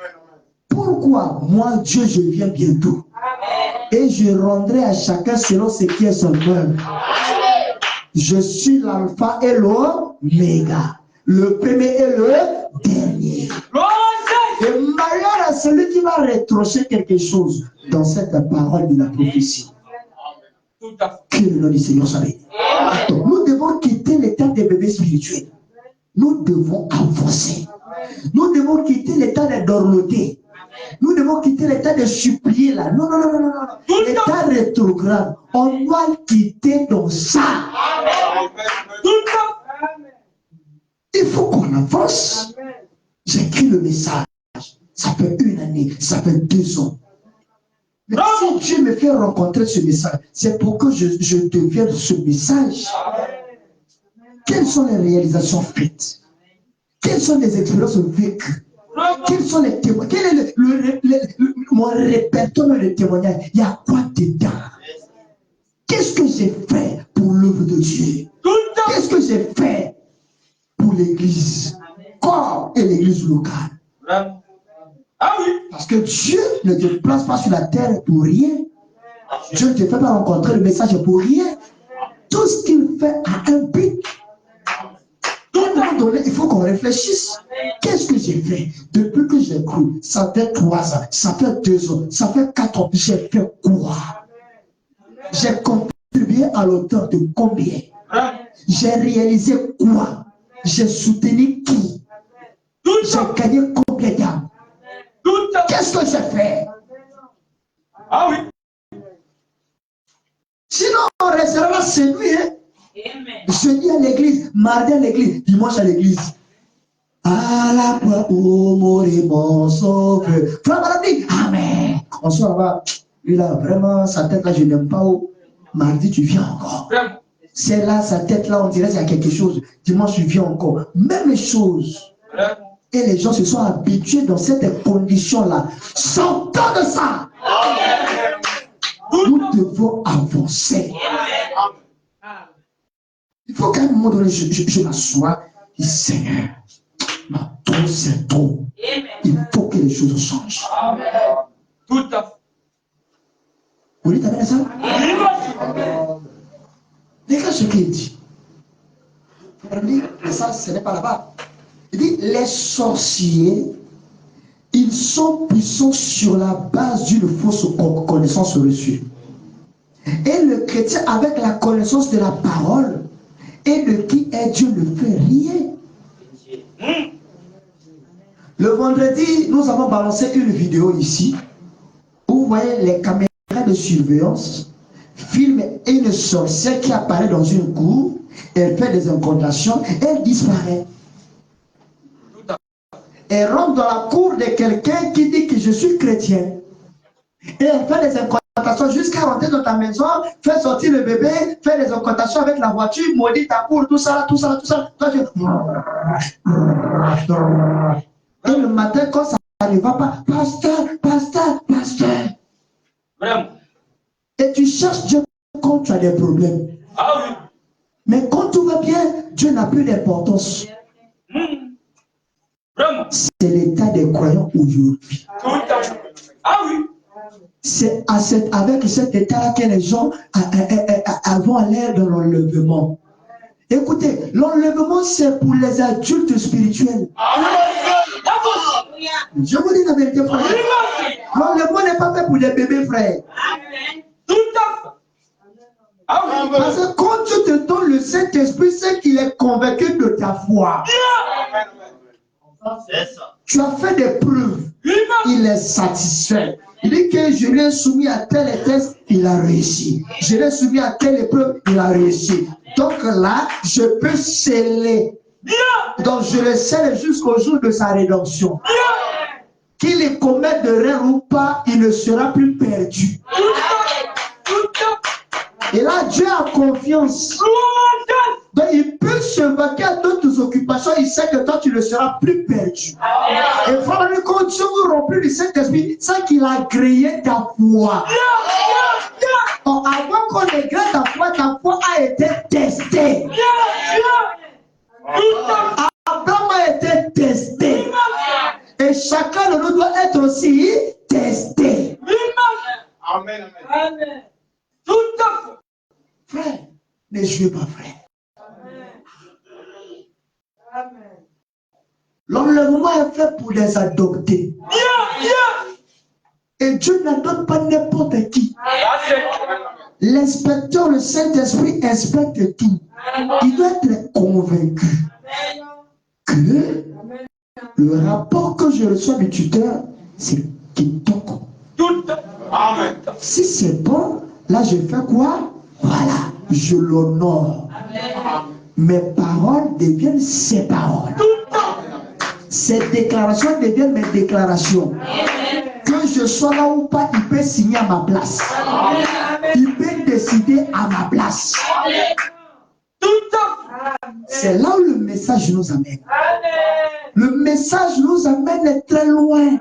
Speaker 1: Pourquoi? Moi, Dieu, je viens bientôt. Et je rendrai à chacun selon ce qui est son œuvre. Je suis l'alpha et l'oméga. Le premier et le dernier. Et malheur à celui qui va rétrocher quelque chose dans cette parole de la prophétie. Que le nom du Seigneur soit béni. Donc, nous devons quitter l'état des bébés spirituels. Nous devons avancer. Nous devons quitter l'état de dorloter. Nous devons quitter l'état de supplier là. Non, non, non, non, non. L'état rétrograde. On doit quitter dans ça. Il faut qu'on avance. J'écris le message. Ça fait 1 année, ça fait 2 ans. Mais si Dieu me fait rencontrer ce message, c'est pour que je devienne ce message. Quelles sont les réalisations faites? Quelles sont les expériences vécues? Quels sont les témoignages? Quel est mon répertoire de témoignages? Il y a quoi dedans? Qu'est-ce que j'ai fait pour l'œuvre de Dieu? Qu'est-ce que j'ai fait pour l'église? Corps et l'église locale.
Speaker 2: Ah oui.
Speaker 1: Parce que Dieu ne te place pas sur la terre pour rien. Dieu ne te fait pas rencontrer le message pour rien. Tout ce qu'il fait a un but. À un moment donné, il faut qu'on réfléchisse. Qu'est-ce que j'ai fait depuis que j'ai cru? Ça fait 3 ans, ça fait 2 ans, ça fait 4 ans. J'ai fait quoi? J'ai contribué à l'auteur de combien? J'ai réalisé quoi? J'ai soutenu qui? J'ai gagné combien d'âmes? Qu'est-ce que j'ai fait?
Speaker 2: Ah oui.
Speaker 1: Sinon, on restera là séduit. Hein? Jeudi à l'église, mardi à l'église, dimanche à l'église. À la croix où mourit mon sauveur. Frère Maradi, amen. On sort là-bas. Lui là, vraiment, sa tête là, je n'aime pas. Où. Mardi, tu viens encore. C'est là, sa tête là, on dirait qu'il y a quelque chose. Dimanche, tu viens encore. Même chose. Et les gens se sont habitués dans cette condition-là. Sortons de ça. Nous devons avancer. Il faut qu'à un moment donné, je m'assoie et dis, Seigneur, trop c'est trop. Il faut que les choses changent.
Speaker 2: Tout à fait.
Speaker 1: Vous dites avec ça? Regarde ce qu'il dit. Mais ça, ce n'est pas là-bas. Il dit, les sorciers, ils sont puissants sur la base d'une fausse connaissance reçue. Et le chrétien, avec la connaissance de la parole et de qui est Dieu, ne fait rien. Le vendredi, nous avons balancé une vidéo ici où vous voyez les caméras de surveillance filment une sorcière qui apparaît dans une cour, elle fait des incantations, elle disparaît. Elle rentre dans la cour de quelqu'un qui dit que je suis chrétien. Et elle fait des incantations jusqu'à rentrer dans ta maison, faire sortir le bébé, faire des incantations avec la voiture, maudit ta cour, tout ça, tout ça, tout ça. Toi, et le matin, quand ça ne va pas, pasteur, pasteur, pasteur.
Speaker 2: Vraiment.
Speaker 1: Et tu cherches Dieu quand tu as des problèmes.
Speaker 2: Ah oui.
Speaker 1: Mais quand tout va bien, Dieu n'a plus d'importance.
Speaker 2: Vraiment.
Speaker 1: C'est l'état des croyants aujourd'hui.
Speaker 2: Tout à fait. Ah oui.
Speaker 1: C'est avec cet état-là que les gens vont aller dans l'enlèvement. Écoutez, l'enlèvement, c'est pour les adultes spirituels. Je vous dis la vérité, frère. L'enlèvement n'est pas fait pour les bébés, frère.
Speaker 2: Tout à fait. Ah oui.
Speaker 1: Parce que quand tu te donnes le Saint-Esprit, c'est qu'il est convaincu de ta foi.
Speaker 2: C'est ça.
Speaker 1: Tu as fait des preuves. Il est satisfait. Il dit que je l'ai soumis à tel test, il a réussi. Je l'ai soumis à telle épreuve, il a réussi. Donc là, je peux sceller. Donc je le scelle jusqu'au jour de sa rédemption. Qu'il commette de rire ou pas, il ne sera plus perdu. Et là, Dieu a confiance. Donc il peut se vaquer à d'autres occupations. Il sait que toi, tu ne seras plus perdu. Et vraiment, quand Dieu vous remplit du Saint-Esprit, c'est qu'il a créé ta foi. Donc, avant qu'on ait créé ta foi a été testée. Abraham a été testé. Et chacun de nous doit être aussi testé.
Speaker 2: Amen. Amen. Tout à fait.
Speaker 1: Frère, ne jouez pas, frère. L'enlèvement est fait pour les adopter. Et Dieu n'adopte pas n'importe qui. L'inspecteur, le Saint-Esprit, inspecte qui? Il doit être convaincu que le rapport que je reçois du tuteur, c'est kitoko.
Speaker 2: Amen.
Speaker 1: Si c'est bon, là je fais quoi? Voilà, je l'honore. Mes paroles deviennent ses paroles. Ces déclarations deviennent mes déclarations. Que je sois là ou pas, il peut signer à ma place. Il peut décider à ma place. C'est là où le message nous amène. Le message nous amène très loin.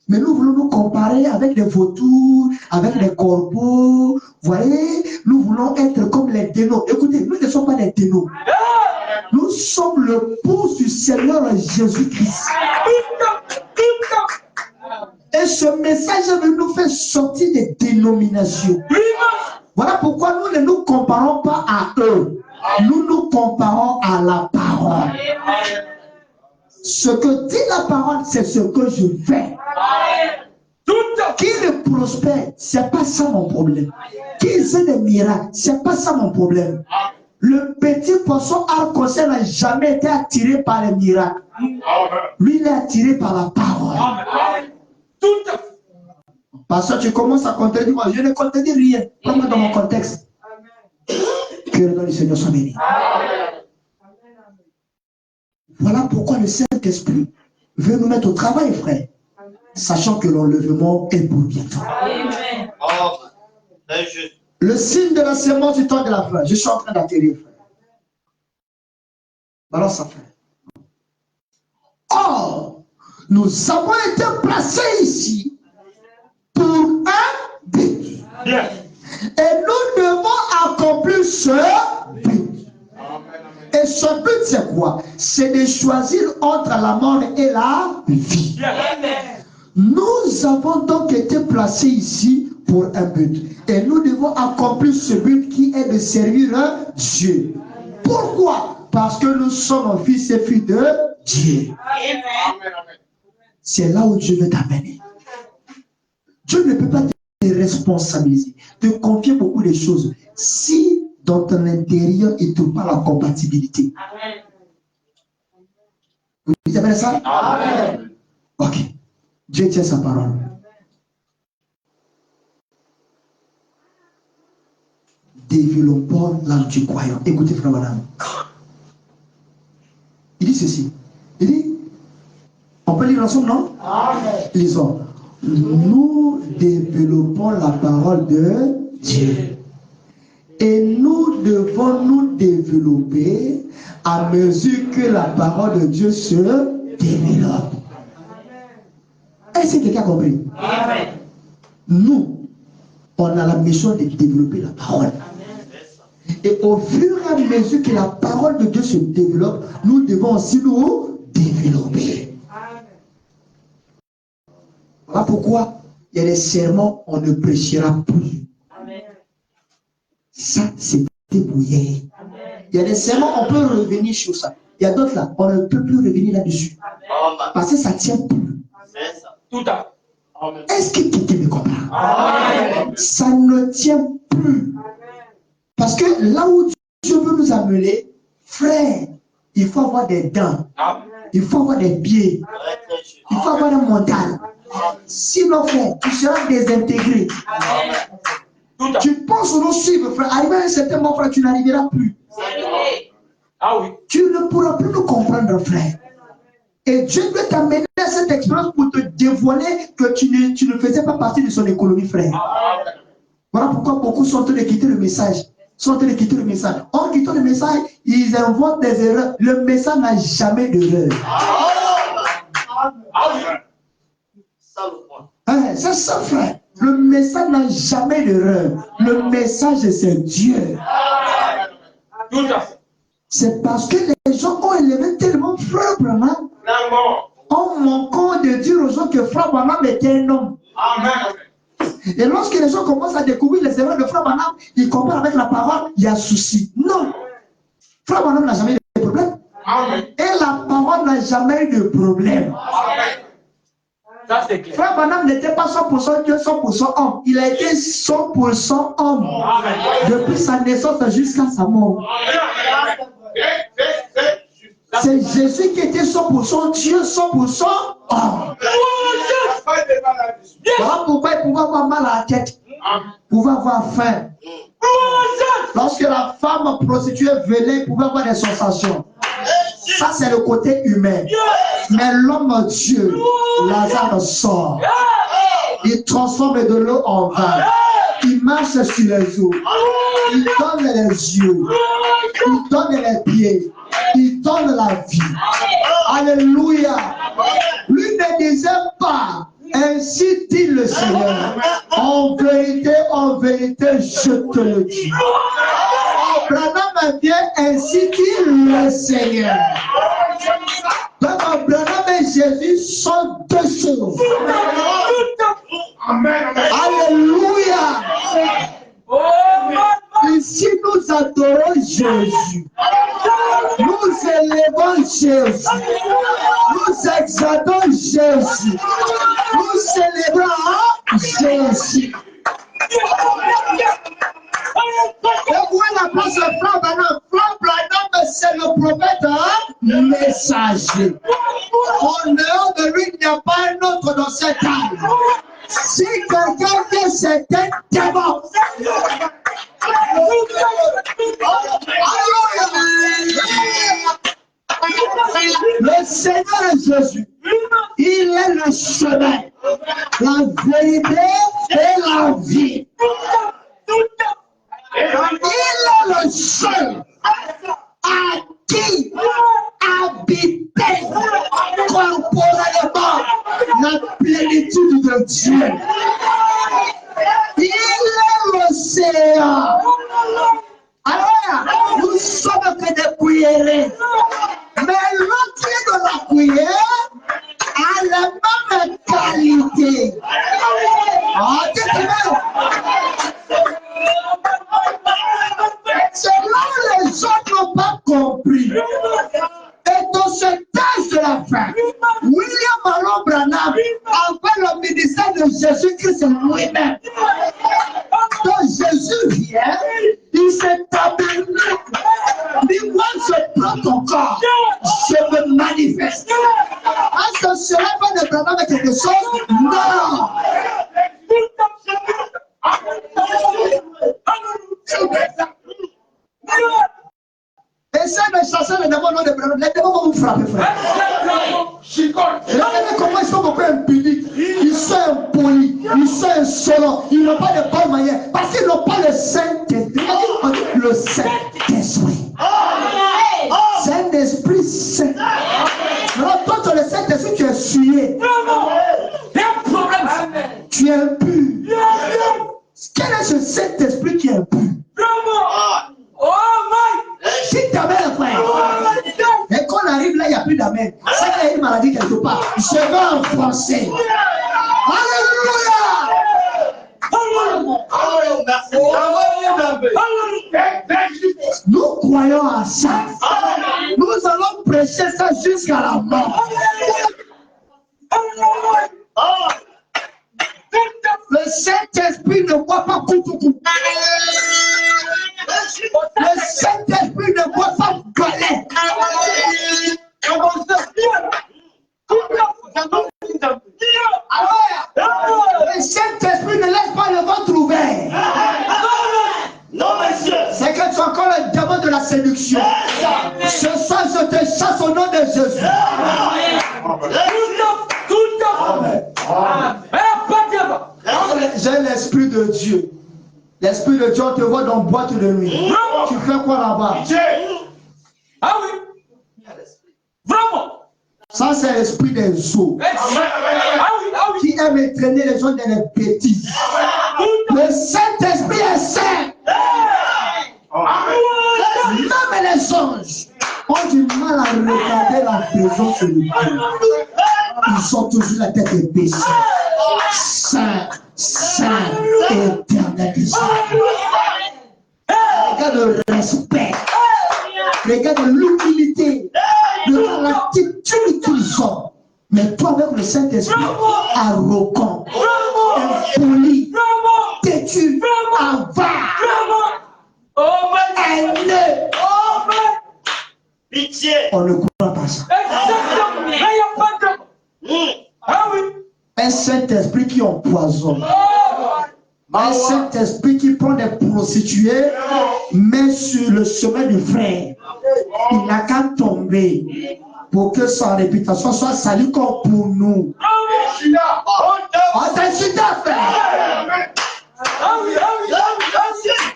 Speaker 1: Mais nous voulons nous comparer avec des vautours, avec des corbeaux. Vous voyez, nous voulons être comme les dénots. Écoutez, nous ne sommes pas des dénots. Nous sommes le pouce du Seigneur Jésus-Christ. Et ce message nous fait sortir des dénominations. Voilà pourquoi nous ne nous comparons pas à eux. Nous nous comparons à la parole. Ce que dit la parole, c'est ce que je fais. Qu'il prospère, c'est pas ça mon problème. Qu'il ait des miracles, c'est pas ça mon problème. Le petit poisson arc-en-ciel n'a jamais été attiré par les miracles. Lui, il est attiré par la parole.
Speaker 2: Tout à fait.
Speaker 1: Parce que tu commences à contredire moi. Je ne contredis rien. Prends-moi dans mon contexte. Que le nom du Seigneur soit béni. Voilà pourquoi le Saint-Esprit veut nous mettre au travail, frère. Sachant que l'enlèvement est pour bientôt. Le signe de la sémence du temps de la fin. Je suis en train d'atterrir, frère. Balance ça, frère. Or, nous avons été placés ici pour un but. Et nous devons accomplir ce but. Et ce but, c'est quoi? C'est de choisir entre la mort et la vie. Nous avons donc été placés ici pour un but. Et nous devons accomplir ce but qui est de servir Dieu. Pourquoi? Parce que nous sommes fils et filles de Dieu. C'est là où Dieu veut t'amener. Dieu ne peut pas te responsabiliser, te confier beaucoup de choses si dans ton intérieur il ne trouve pas la compatibilité. Vous avez ça? Amen. Ok. Dieu tient sa parole. Développons l'âme du croyant. Écoutez, frère madame. Il dit ceci. Il dit, on peut lire ensemble, non? Amen. Lisons. Nous développons la parole de Dieu. Et nous devons nous développer à mesure que la parole de Dieu se développe. Est-ce que quelqu'un a compris? Amen. Nous, on a la mission de développer la parole. Amen. Et au fur et à mesure que la parole de Dieu se développe, nous devons aussi nous développer. Amen. Voilà pourquoi il y a des sermons, on ne prêchera plus. Amen. Ça, c'est débrouillé. Il y a des sermons, on peut revenir sur ça. Il y a d'autres là, on ne peut plus revenir là-dessus. Parce que ça ne tient plus.
Speaker 2: Tout à fait.
Speaker 1: Est-ce que quelqu'un me comprend?
Speaker 2: Amen.
Speaker 1: Ça ne tient plus. Parce que là où Dieu veut nous amener, frère, il faut avoir des dents. Amen. Il faut avoir des pieds. Il faut avoir un mental. Sinon, frère, tu seras désintégré. Amen. Tu penses nous suivre, frère. Arrivé à un certain moment, frère, tu n'arriveras plus.
Speaker 2: Ah oui.
Speaker 1: Tu ne pourras plus nous comprendre, frère. Et Dieu veut t'amener à cette expérience pour te dévoiler que tu ne faisais pas partie de son économie, frère. Voilà pourquoi beaucoup sont en train de quitter le message. En quittant le message, ils inventent des erreurs. Le message n'a jamais d'erreur. C'est ça, frère. Le message n'a jamais d'erreur. Le message, c'est Dieu. C'est parce que les gens ont élevé tellement Frère Branham en manquant de dire aux gens que Frère Branham était un homme. Amen. Et lorsque les gens commencent à découvrir les erreurs de Frère Branham, ils comparent avec la parole, il y a souci. Non. Frère Branham n'a jamais eu de problème. Amen. Et la parole n'a jamais eu de problème. Amen. Ça, c'est clair. Frère Branham n'était pas 100% Dieu, 100% homme. Il a été 100% homme. Amen. Depuis sa naissance jusqu'à sa mort. Amen. C'est Jésus qui était 100% Dieu, 100% homme. Voilà pourquoi il pouvait avoir mal à la tête. Il pouvait avoir faim. Lorsque la femme prostituée venait, il pouvait avoir des sensations. Ça, c'est le côté humain. Mais l'homme Dieu, Lazare sort. Il transforme de l'eau en vin. Il marche sur les eaux. Il donne les yeux. Il donne les pieds. Il donne la vie. Alléluia. Lui ne disait pas, ainsi dit le Seigneur. En vérité, je te le dis. Branham vient, ainsi dit le Seigneur. Donc Branham et Jésus sont deux choses. Amen. Alléluia. Ici, nous adorons Jésus. Nous élevons Jésus. Nous exaltons Jésus. Nous célébrons Jésus. Et où est la place de Frère Branham? Frère prophète messager. En dehors de lui, il n'y a pas un autre dans cette âme. Si quelqu'un fait certains démons, le Seigneur Jésus, il est le chemin, la vérité et la vie. Il est le seul à qui habiter corporellement la plénitude de Dieu. Il est l'océan. Alors, nous sommes que des cuillerées. Mais l'entrée de la cuillère a la même qualité. C'est là où les gens n'ont pas compris. Et dans ce tâche de la fin, William Alon Branham a fait le ministère de Jésus-Christ lui-même. Quand Jésus vient, il s'est tabernacle. Il dit, moi je prends ton corps, je me manifeste. Est-ce que cela va de Branham quelque chose? Non. Essayez de chasser les démons de Branham. Les démons vont vous frapper, frère. Regardez comment ils sont beaucoup impudiques. Ils sont impolis. Ils sont insolents. Ils n'ont pas de bonne manière. Parce qu'ils n'ont pas le Saint-Esprit. Le Saint-Esprit. C'est un esprit saint. Alors toi, tu as le Saint-Esprit, tu es sué. Tu es impur. Quel est ce Saint-Esprit qui est impur? Si ta mère, frère, et qu'on arrive là, il n'y a plus d'amen. Ça, il y a une maladie quelque part. Je vais enfoncer. Alléluia. Nous croyons à ça. Nous allons prêcher ça jusqu'à la mort. Le Saint-Esprit ne voit pas coucou. Le Saint-Esprit ne voit pas galère. Le Saint-Esprit ne laisse pas le ventre ouvert. Non, monsieur. C'est que tu as encore le diamant de la séduction. Ce soir, je te chasse au nom de Jésus. J'ai l'Esprit de Dieu. L'Esprit de Dieu, on te voit dans boîte de nuit. Tu fais quoi là-bas?
Speaker 2: Ah oui. Vraiment.
Speaker 1: Ça, c'est l'esprit des eaux. Qui aime entraîner les gens dans les bêtises. Le Saint-Esprit est saint. Même les anges ont du mal à regarder la présence de Dieu. Ils ont toujours la tête baissée. Saint, saint, éternel. Regarde le respect. Regarde l'humilité. Regarde l'attitude qu'ils ont. Mais toi, avec le Saint-Esprit, arrogant, impoli, têtu, avare, haineux. Pitié. On ne croit pas ça. Un Saint-Esprit qui empoisonne. Un Saint-Esprit qui prend des prostituées, mais sur le chemin du frère. Il n'a qu'à tomber pour que sa réputation soit salie comme pour nous.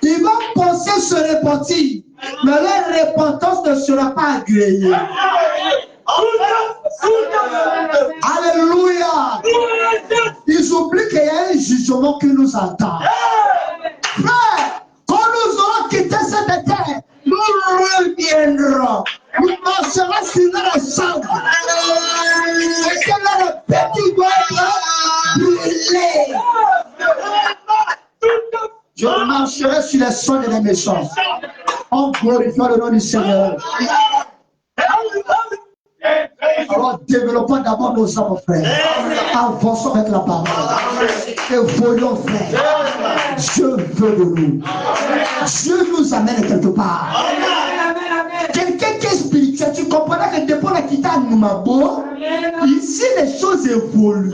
Speaker 1: Ils vont penser se repentir, mais leur repentance ne sera pas agréée. Alléluia. Ils oublient qu'il y a un jugement qui nous attend. Frère, quand nous aurons quitté cette terre, nous reviendrons. Nous marcherons sur la chambre. Et que le petit doit brûler. Je marcherai sur les soins des méchants. En glorifiant le nom du Seigneur. Alors développons d'abord nos âmes, frère. Avançons avec la parole. Évoluons, frère. Dieu veut de nous. Dieu nous amène quelque part. Quelqu'un qui est spirituel. Ici, les choses évoluent.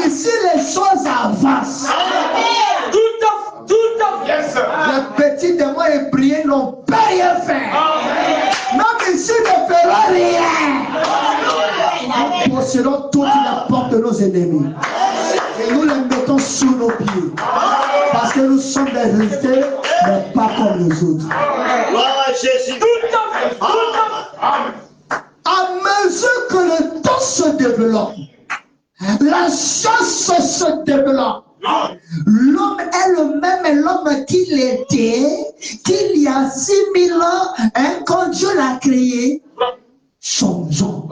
Speaker 1: Ici, les choses avancent. Les petits démons ébriés n'ont pas rien fait. Même ici, ne feront rien. Nous possédons toutes les portes de nos ennemis. Et nous les mettons sous nos pieds. Parce que nous sommes des résultats, mais pas comme les autres. À mesure que le temps se développe, la science se développe. L'homme est le même l'homme qu'il était, qu'il y a 6000 ans, quand Dieu l'a créé. Changeons.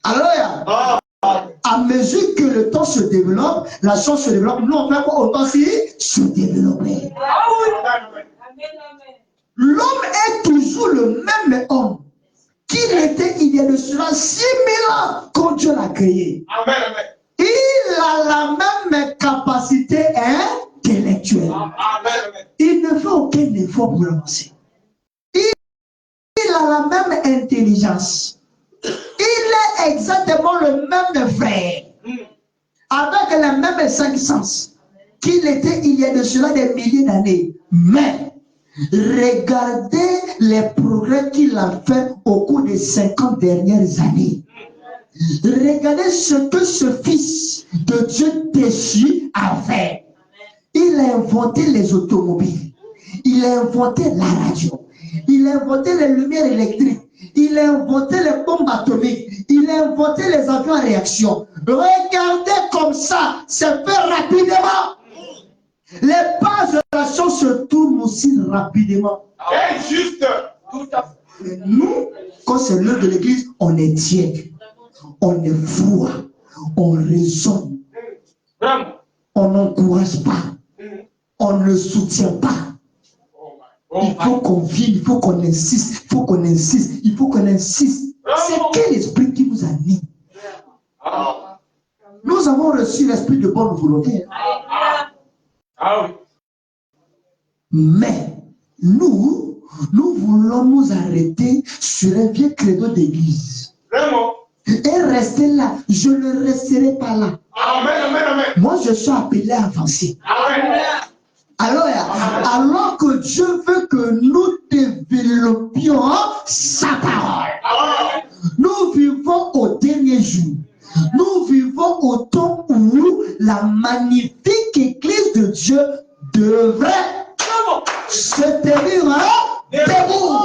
Speaker 1: Alors, à mesure que le temps se développe, la science se développe, nous on fait quoi autant aussi se développer. L'homme est toujours le même homme qu'il était il y a de cela 6000 ans quand Dieu l'a créé. Il a la même capacité intellectuelle. Il ne fait aucun effort pour avancer. Il a la même intelligence. Il est exactement le même frère, avec les mêmes 5 sens qu'il était il y a de cela des milliers d'années. Mais regardez les progrès qu'il a fait au cours des 50 dernières années. Regardez ce que ce fils de Dieu déchu a fait. Il a inventé les automobiles. Il a inventé la radio. Il a inventé les lumières électriques. Il a inventé les bombes atomiques. Il a inventé les avions à réaction. Regardez comme ça, c'est fait rapidement. Les bases de la science se tournent aussi rapidement.
Speaker 2: Juste.
Speaker 1: Et nous, quand c'est l'heure de l'église, on est tiède. On est froid. On raisonne. On n'encourage pas. On ne soutient pas. Il faut qu'on vienne, il faut qu'on insiste, il faut qu'on insiste, il faut qu'on insiste. C'est quel esprit qui nous anime? Nous avons reçu l'esprit de bonne volonté. Mais nous voulons nous arrêter sur un vieux credo d'église. Et rester là. Je ne resterai pas là. Moi, je suis appelé à avancer. Alors que Dieu veut que nous développions sa parole. Nous vivons au dernier jour. Nous vivons au temps où la magnifique église de Dieu devrait se tenir debout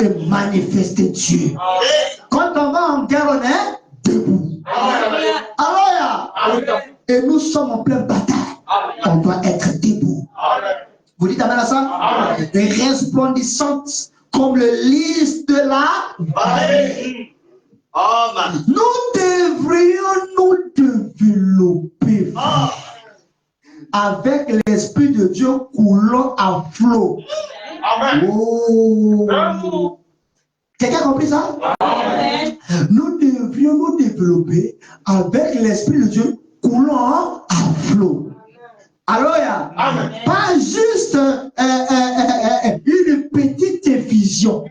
Speaker 1: et manifester Dieu. Quand on va en guerre, on est debout. Et nous sommes en pleine bataille. On doit être debout. Vous dites amen à ça? Resplendissante comme le lys de la vallée. Nous devrions nous développer avec l'Esprit de Dieu coulant à flot. Oh. Quelqu'un a compris ça? Nous devrions nous développer avec l'Esprit de Dieu coulant à flot. Alors, pas juste une petite vision.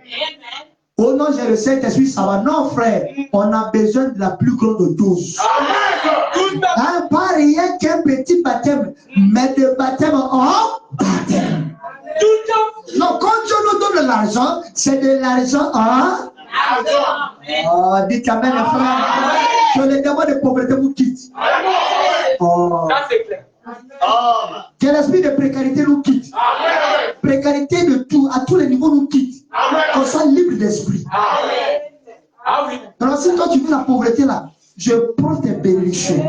Speaker 1: Oh non, j'ai le Saint-Esprit, ça va. Non, frère, on a besoin de la plus grande dose. Pas rien qu'un petit baptême, mais de baptême en baptême. Non, quand Dieu nous donne de l'argent, c'est de l'argent en... Oh, dites amen, frère. Que les démons de pauvreté vous quittent. Oh.
Speaker 2: Ça, c'est clair.
Speaker 1: Que l'esprit de précarité nous quitte. Précarité de tout, à tous les niveaux nous quitte. Qu'on soit libre d'esprit. Alors si toi tu veux la pauvreté là, je prends tes bénédictions.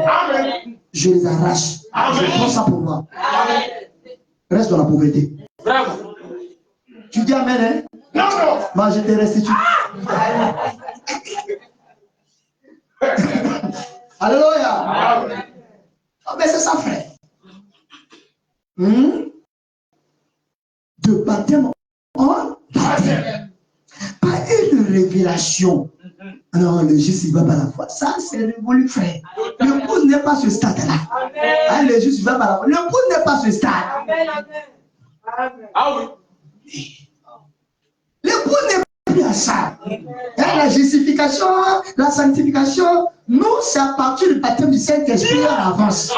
Speaker 1: Je les arrache. Je prends ça pour moi. Reste dans la pauvreté.
Speaker 2: Bravo.
Speaker 1: Tu dis amen, hein?
Speaker 2: Non.
Speaker 1: Moi je te restitue. Alléluia. Oh, mais c'est ça, frère. De baptême en baptême. Pas une révélation. Alors le juste il va par la foi. Ça c'est révolu, frère. L'épouse n'est pas ce stade-là. Hein, le juste il va par la foi. L'épouse n'est pas ce stade.
Speaker 2: Ah oui.
Speaker 1: L'épouse n'êtes plus à ça. La justification, la sanctification, nous, c'est à partir du baptême du Saint-Esprit en avance.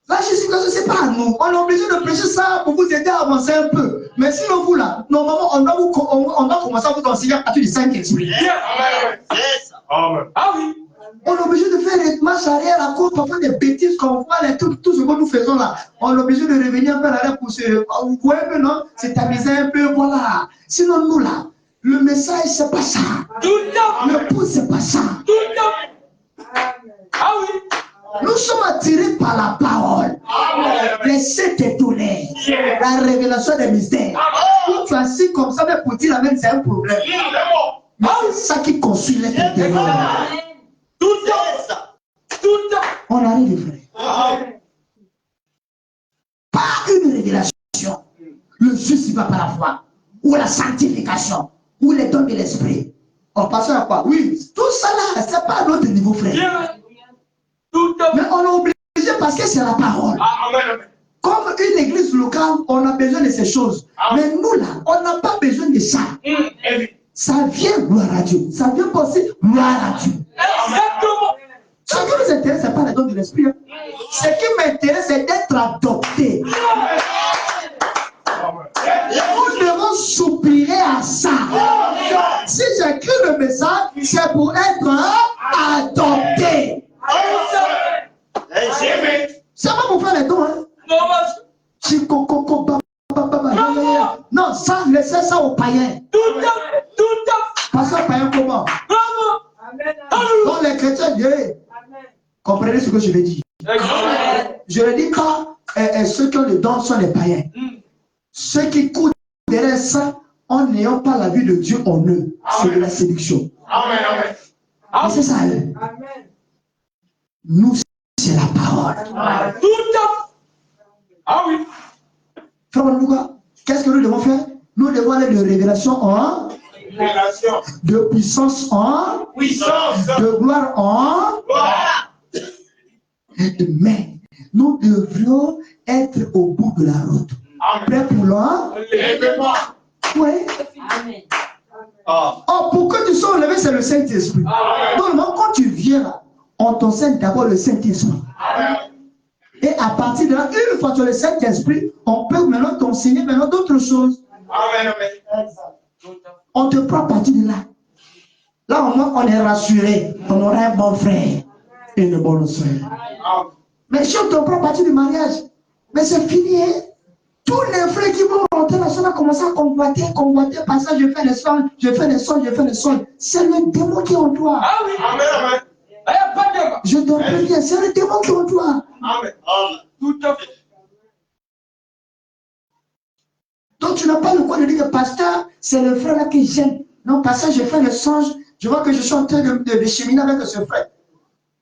Speaker 1: La justification, ce n'est pas à nous. On est obligé de prêcher ça pour vous aider à avancer un peu. Mais sinon, vous là, normalement, on doit commencer à vous enseigner à partir du Saint-Esprit.
Speaker 2: Ah oui.
Speaker 1: On est obligé de faire des marches arrière à cause parfois des bêtises qu'on voit, tout ce que nous faisons là. On est obligé de revenir un peu arrière pour se. Vous voyez un peu, non? C'est tamiser un peu, voilà. Sinon, nous là, le message, c'est pas ça. Le pouce, c'est pas ça.
Speaker 2: Ah oui.
Speaker 1: Nous sommes attirés par la parole. Les sept étonnés. La révélation des mystères. Où tu es assis comme ça, mais pour dire la même, c'est un problème. Mais c'est ça qui construit les intérieurs. On arrive, frère. Pas une révélation. Le juste va par la foi. Ou la sanctification. Ou les dons de l'esprit. On passe à quoi? Oui, tout ça là, c'est pas à notre niveau, frère. Mais on est obligé parce que c'est la parole. Comme une église locale, on a besoin de ces choses. Mais nous là, on n'a pas besoin de ça. Ça vient, gloire à Dieu. Ça vient passer, gloire à Dieu. Ce qui nous intéresse, ce n'est pas les dons de l'esprit. Ce qui m'intéresse, c'est d'être adopté. Nous devons soupirer à ça. Si j'écris le message, c'est pour être adopté. C'est pas pour faire les dons. Non, ça, laissez ça aux païens. Passer aux païens comment? Donc les chrétiens, comprenez ce que je vais dire. Je ne dis pas ceux qui ont les dons sont les païens. Ceux qui courent derrière ça en n'ayant pas la vue de Dieu en eux, c'est de la séduction. Mais c'est ça. Nous, c'est la parole.
Speaker 2: Ah oui.
Speaker 1: Frère Lucas, qu'est-ce que nous devons faire? Nous devons aller de révélation en de puissance en de gloire en mais nous devrions être au bout de la route. Prêt pour l'an? Oui. Oh, pour que tu sois enlevé, c'est le Saint-Esprit. Donc, quand tu viens là, on t'enseigne d'abord le Saint-Esprit. Et à partir de là, une fois que tu as le Saint-Esprit, on peut maintenant t'enseigner maintenant d'autres choses. On te prend à partir de là. Là, au moins, on est rassuré. On aura un bon frère et une bonne soeur. Mais si on te prend à partir du mariage, mais c'est fini. Hein? Tous les frères qui vont rentrer là, on a commencé à convoiter, par ça, je fais les soins, je fais les soins. C'est le démon qui est en toi.
Speaker 2: Ah oui. Amen.
Speaker 1: Je te préviens, c'est le démon qui est en toi.
Speaker 2: Amen. Tout à fait.
Speaker 1: Donc tu n'as pas le droit de dire, pasteur, c'est le frère là que j'aime. Non, pasteur, je fais le songe, je vois que je suis en train de cheminer avec ce frère.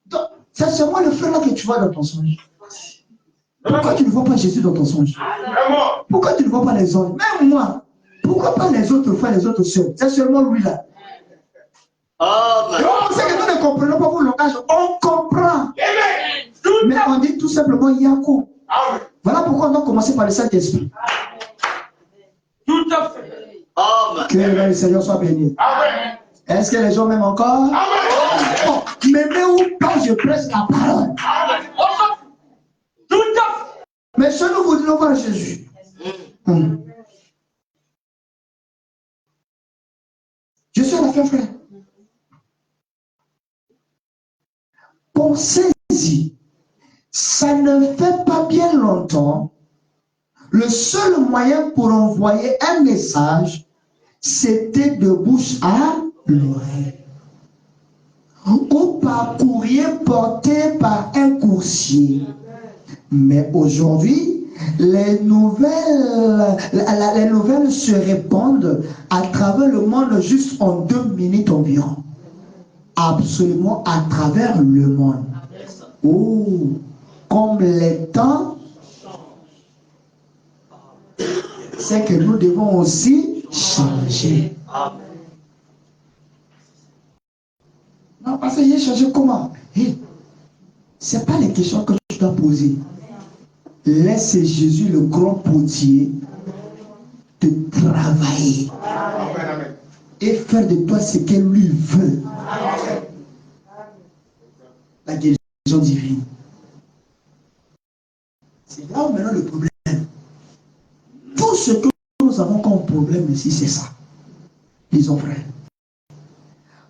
Speaker 1: Donc, c'est seulement le frère là que tu vois dans ton songe. Pourquoi tu ne vois pas Jésus dans ton songe? Pourquoi tu ne vois pas les autres? Même moi, pourquoi pas les autres frères, les autres soeurs? C'est seulement lui là. On sait que nous ne comprenons pas vos langages, on comprend. Mais on dit tout simplement Yakou. Voilà pourquoi on doit commencer par le Saint-Esprit.
Speaker 2: Tout à fait.
Speaker 1: Que le Seigneur soit béni. Est-ce que les gens m'aiment encore? Oh, m'aimer ou pas, je presse la parole.
Speaker 2: Tout à fait.
Speaker 1: Mais ce nous vous disons voir Jésus. Je suis à la fin, frère. Pensez-y. Ça ne fait pas bien longtemps. Le seul moyen pour envoyer un message, c'était de bouche à l'oreille. Ou par courrier porté par un coursier. Mais aujourd'hui, les nouvelles se répandent à travers le monde juste en 2 minutes environ. Absolument à travers le monde. Oh, comme les temps, c'est que nous devons aussi changer. Non, parce que j'ai changé comment? Ce n'est pas les questions que tu dois poser. Laisse Jésus, le grand potier, de travailler et faire de toi ce qu'elle lui veut. La guérison divine. C'est là où maintenant le problème. Tout ce que nous avons comme problème ici, c'est ça. Disons frère.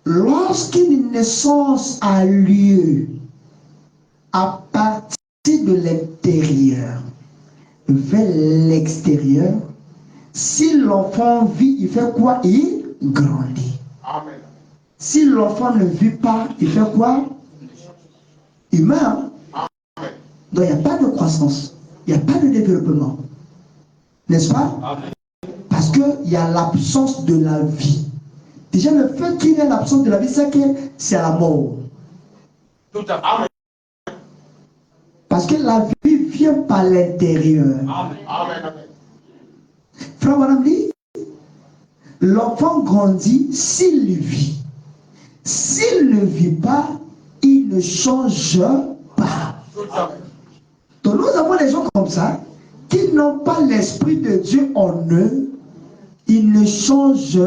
Speaker 1: Lorsqu'une naissance a lieu à partir de l'intérieur vers l'extérieur, si l'enfant vit, il fait quoi? Il grandit. Amen. Si l'enfant ne vit pas, il fait quoi? Il meurt. Amen. Donc il n'y a pas de croissance, il n'y a pas de développement. N'est-ce pas? Amen. Parce qu'il y a l'absence de la vie. Déjà, le fait qu'il y ait l'absence de la vie, c'est que c'est la mort. Tout à fait. Parce que la vie vient par l'intérieur. Amen. Frère Madame dit, l'enfant grandit s'il vit. S'il ne vit pas, il ne change pas. Donc nous avons des gens comme ça qui n'ont pas l'Esprit de Dieu en eux. Ils ne changent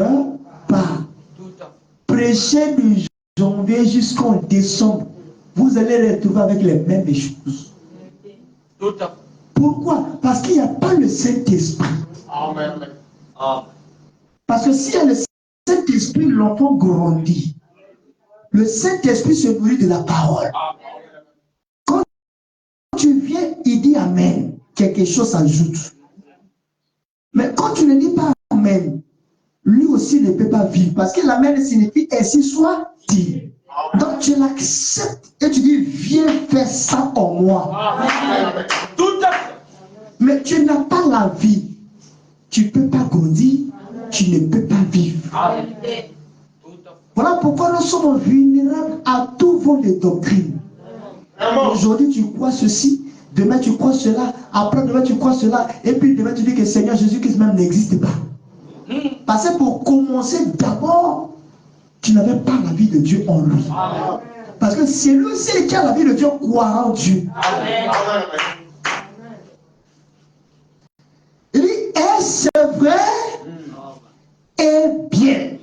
Speaker 1: pas. Prêchez du janvier jusqu'en décembre, vous allez retrouver avec les mêmes choses. Pourquoi? Parce qu'il n'y a pas le Saint-Esprit. Amen. Parce que s'il y a le Saint-Esprit, l'enfant grandit. Le Saint-Esprit se nourrit de la parole. Quand tu viens, il dit Amen. Quelque chose s'ajoute. Mais quand tu ne dis pas Amen, lui aussi ne peut pas vivre. Parce que l'Amen signifie ainsi soit-il. Donc tu l'acceptes et tu dis viens faire ça en moi. Amen. Tout à fait. Mais tu n'as pas la vie. Tu ne peux pas grandir. Tu ne peux pas vivre. Amen. Voilà pourquoi nous sommes vulnérables à tous vos doctrines. Aujourd'hui tu crois ceci, demain tu crois cela, après demain tu crois cela, et puis demain tu dis que Seigneur Jésus-Christ même n'existe pas. Parce que pour commencer d'abord, tu n'avais pas la vie de Dieu en lui. Amen. Parce que c'est lui seul qui a la vie de Dieu croira en Dieu. Amen. Il dit, est-ce vrai et bien?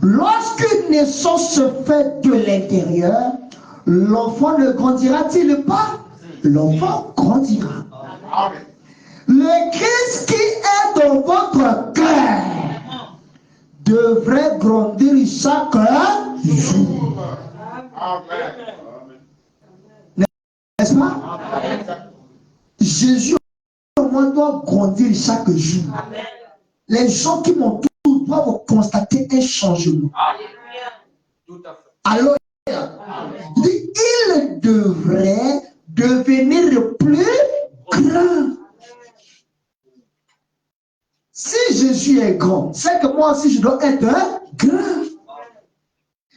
Speaker 1: Lorsqu'une naissance se fait de l'intérieur, l'enfant ne grandira-t-il pas? L'enfant grandira. Amen. Le Christ qui est dans votre cœur devrait grandir chaque jour. Amen. N'est-ce pas? Amen. Jésus au moins doit grandir chaque jour. Amen. Les gens qui m'entourent doivent constater un changement. Alors, il devrait devenir plus grand. Si Jésus est grand, c'est que moi aussi je dois être grand.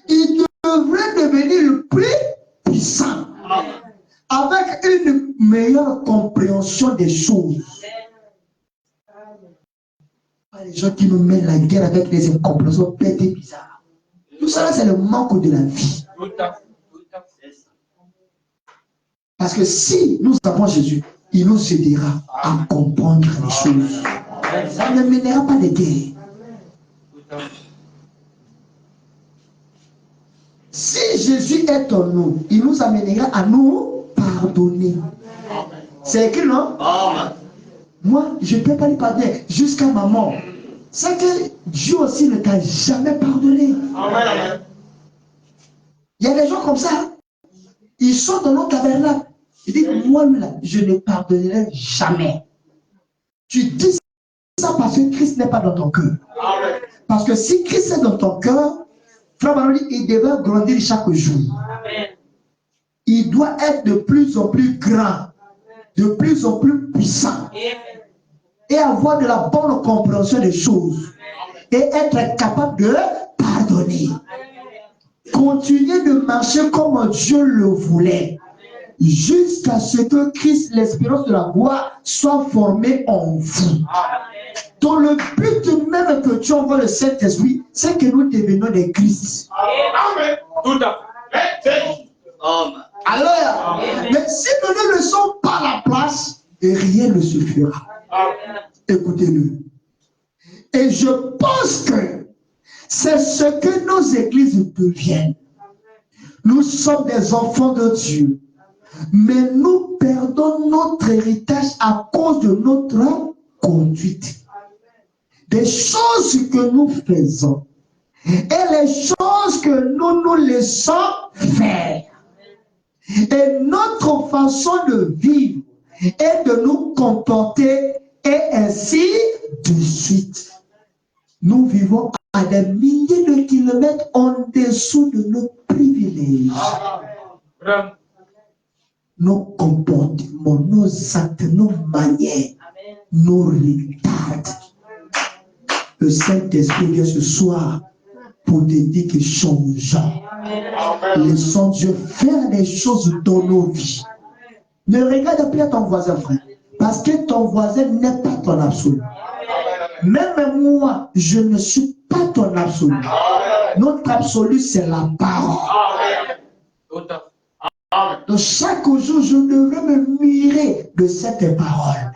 Speaker 1: Il devrait devenir le plus puissant. Avec une meilleure compréhension des choses. Les gens qui nous mènent la guerre avec des incompréhensions bêtes et bizarres. Tout ça, c'est le manque de la vie. Parce que si nous avons Jésus, il nous aidera à comprendre les choses. Ça ne mènera pas de guerre. Si Jésus est en nous, il nous amènera à nous pardonner. C'est écrit, non? Moi, je ne peux pas lui pardonner jusqu'à ma mort. C'est que Dieu aussi ne t'a jamais pardonné. Amen. Il y a des gens comme ça. Ils sont dans notre tabernacle. Ils disent, moi, là, je ne pardonnerai jamais. Tu dis ça parce que Christ n'est pas dans ton cœur. Amen. Parce que si Christ est dans ton cœur, Frère Baroli, il devrait grandir chaque jour. Amen. Il doit être de plus en plus grand, de plus en plus puissant. Amen. Et avoir de la bonne compréhension des choses. Et être capable de pardonner. Continuer de marcher comme Dieu le voulait. Jusqu'à ce que Christ, l'espérance de la gloire, soit formé en vous. Donc le but même que Dieu envoie le Saint-Esprit, c'est que nous devenions des Christ. Amen. Tout à fait. Alors, mais si nous ne le sommes pas à la place, rien ne se fera. Écoutez-le. Et je pense que c'est ce que nos églises deviennent. Nous sommes des enfants de Dieu, mais nous perdons notre héritage à cause de notre conduite. Des choses que nous faisons et les choses que nous nous laissons faire. Et notre façon de vivre et de nous comporter est ainsi de suite. Nous vivons à des milliers de kilomètres en dessous de nos privilèges. Nos comportements, nos actes, nos manières, nos retards. Le Saint-Esprit vient ce soir pour te dire que changeons. Laissons Dieu faire des choses dans nos vies. Ne regarde plus à ton voisin, frère, parce que ton voisin n'est pas ton absolu. Même moi, je ne suis pas ton absolu. Notre absolu, c'est la parole. Donc chaque jour, je devrais me mirer de cette parole.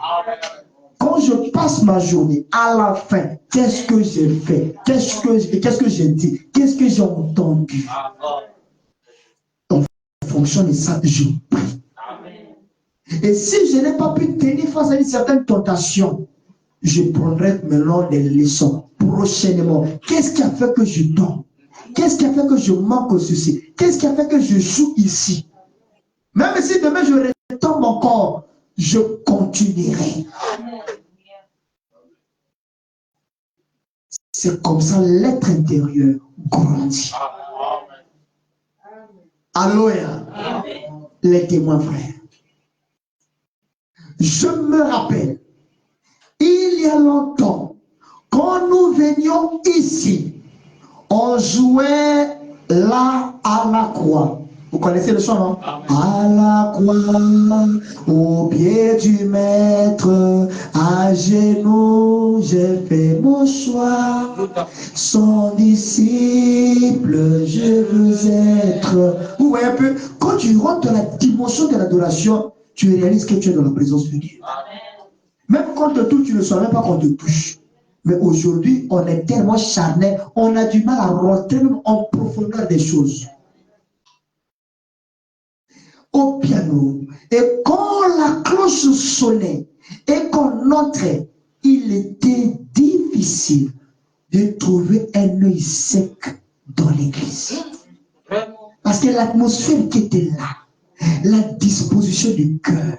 Speaker 1: Quand je passe ma journée, à la fin, qu'est-ce que j'ai fait? Qu'est-ce que j'ai dit? Qu'est-ce que j'ai entendu? En fonction de ça, je prie. Et si je n'ai pas pu tenir face à une certaine tentation, je prendrai maintenant des leçons prochainement. Qu'est-ce qui a fait que je tombe? Qu'est-ce qui a fait que je manque ceci? Qu'est-ce qui a fait que je joue ici? Même si demain je retombe encore, je continuerai. C'est comme ça l'être intérieur grandit. Alléluia. Les témoins frères. Je me rappelle, il y a longtemps, quand nous venions ici, on jouait là à la croix. Vous connaissez le chant, non? À la croix, au pied du maître, à genoux, j'ai fait mon choix. Son disciple, je veux être. Vous voyez un peu, quand tu rentres dans la dimension de l'adoration, tu réalises que tu es dans la présence de Dieu. Même quand on te touche, tu ne sens même pas qu'on te touche. Mais aujourd'hui, on est tellement charnel, on a du mal à rentrer même en profondeur des choses. Au piano, et quand la cloche sonnait et qu'on entrait, il était difficile de trouver un œil sec dans l'église. Parce que l'atmosphère qui était là, la disposition du cœur,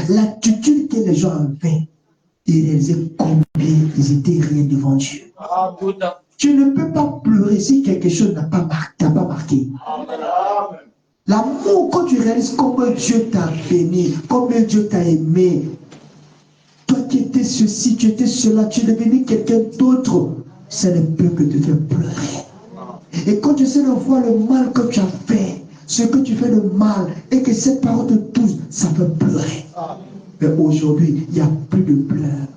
Speaker 1: l'attitude que les gens avaient, ils réalisaient combien ils étaient rien devant Dieu. Tu ne peux pas pleurer si quelque chose n'a pas marqué. L'amour, quand tu réalises comment Dieu t'a béni, combien Dieu t'a aimé, toi qui étais ceci, tu étais cela, tu es devenu quelqu'un d'autre, ça ne peut que te faire pleurer. Et quand tu essaies de voir le mal que tu as fait, ce que tu fais de mal, et que cette parole te touche, ça fait pleurer. Mais aujourd'hui, il n'y a plus de pleurs.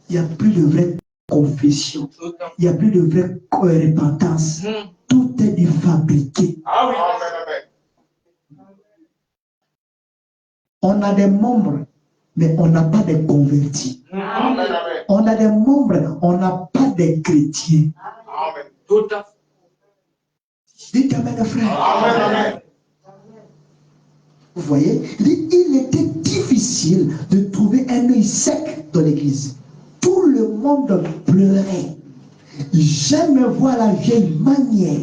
Speaker 1: Il n'y a plus de vraie confession. Il n'y a plus de vraie repentance. Tout est du fabriqué. On a des membres, mais on n'a pas de convertis. On a des membres, on n'a pas de chrétiens. Dites amen, frère. Vous voyez, il était difficile de trouver un œil sec dans l'église. Tout le monde pleurait. J'aime voir la vieille manière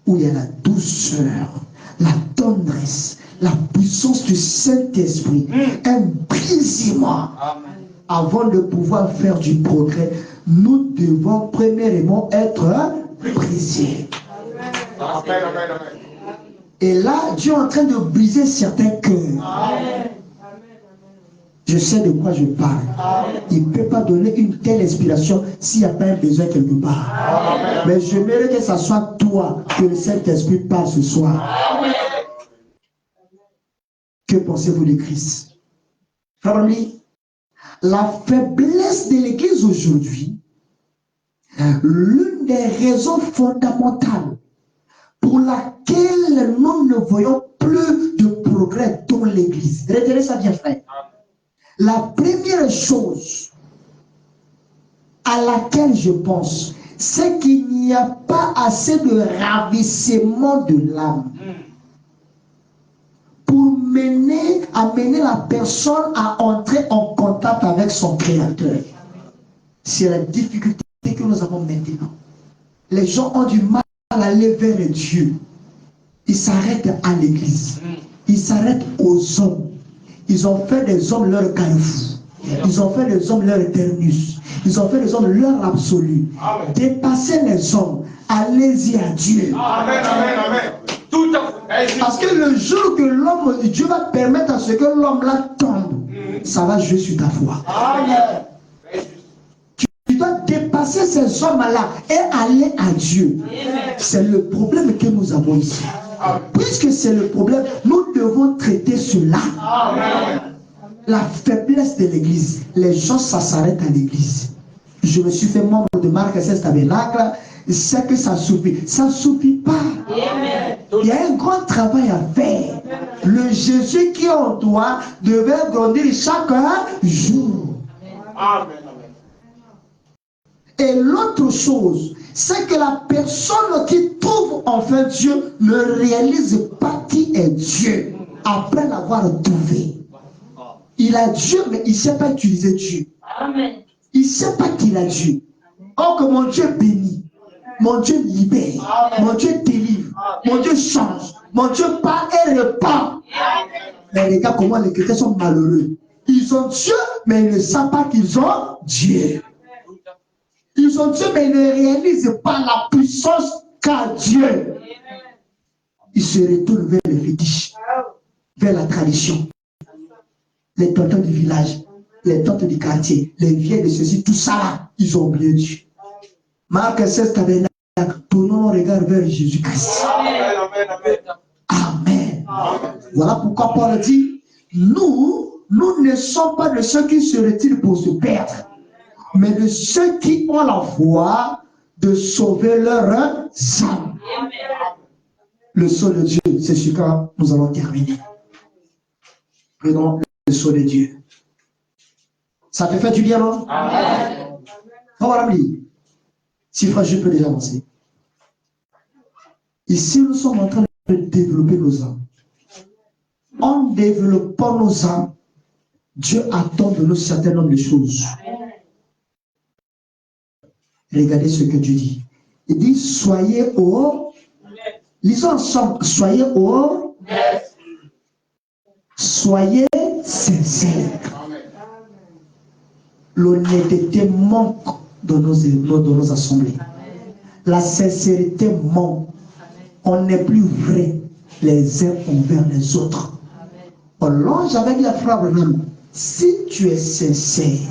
Speaker 1: où il y a la douceur, la tendresse, la puissance du Saint-Esprit, un brisement. Avant de pouvoir faire du progrès, nous devons premièrement être brisés. Et là, Dieu est en train de briser certains cœurs. Je sais de quoi je parle. Il ne peut pas donner une telle inspiration s'il n'y a pas un besoin quelque part. Mais j'aimerais que ce soit toi que le Saint-Esprit parle ce soir. Que pensez-vous de Christ? Frère, la faiblesse de l'Église aujourd'hui, l'une des raisons fondamentales pour laquelle nous ne voyons plus de progrès dans l'Église. Retenez ça bien, frère. La première chose, à laquelle je pense, c'est qu'il n'y a pas assez de ravissement de l'âme pour amener la personne à entrer en contact avec son Créateur. C'est la difficulté que nous avons maintenant. Les gens ont du mal à aller vers Dieu. Ils s'arrêtent à l'église. Ils s'arrêtent aux hommes. Ils ont fait des hommes leur carrefour. Ils ont fait des hommes leur terminus. Ils ont fait des hommes leur absolu. Amen. Dépassez les hommes. Allez-y à Dieu.
Speaker 2: Amen, amen, amen. Tout à fait.
Speaker 1: Parce que le jour que Dieu va permettre à ce que l'homme là tombe, ça va jouer sur ta foi.
Speaker 2: Amen.
Speaker 1: Tu dois dépasser ces hommes-là et aller à Dieu. C'est le problème que nous avons ici. Amen. Puisque c'est le problème, nous devons traiter cela. Amen. La faiblesse de l'église. Les gens, ça s'arrête à l'église. Je me suis fait membre de Marc 16 Tabernacle. C'est que ça suffit. Ça ne suffit pas. Amen. Il y a un grand travail à faire. Le Jésus qui est en toi devait grandir chaque jour.
Speaker 2: Amen.
Speaker 1: Et l'autre chose, c'est que la personne qui trouve enfin Dieu ne réalise pas qui est Dieu après l'avoir trouvé. Il a Dieu, mais il ne sait pas utiliser Dieu. Amen. Il ne sait pas qu'il a Dieu. Oh, que mon Dieu bénit, mon Dieu libère, Amen. Mon Dieu délivre, Amen. Mon Dieu change, mon Dieu parle et répand. Mais regarde comment les chrétiens sont malheureux. Ils ont Dieu, mais ils ne savent pas qu'ils ont Dieu. Ils ont Dieu, mais ils ne réalisent pas la puissance qu'a Dieu. Ils se retournent vers les fétiches, vers la tradition. Les tontons du village, les tantes du quartier, les vieilles de ceci, tout ça là, ils ont oublié Dieu. Marc 16 Tabernacle, tournons nos regards vers Jésus-Christ. Amen. Amen. Amen. Voilà pourquoi Paul dit, nous ne sommes pas de ceux qui se retirent pour se perdre, mais de ceux qui ont la foi de sauver leurs âmes. Le sceau de Dieu, c'est ce que nous allons terminer. Prenons le sceau de Dieu. Ça te fait du bien, non? Amen. On va l'appeler. Si frère, je peux déjà avancer. Ici, nous sommes en train de développer nos âmes. En développant nos âmes, Dieu attend de nous un certain nombre de choses. Regardez ce que Dieu dit. Il dit, soyez au... Lisons ensemble, soyez au... Soyez sincères. L'honnêteté manque dans nos assemblées. La sincérité manque. On n'est plus vrai les uns envers les autres. On longe avec la frère Branham. Si tu es sincère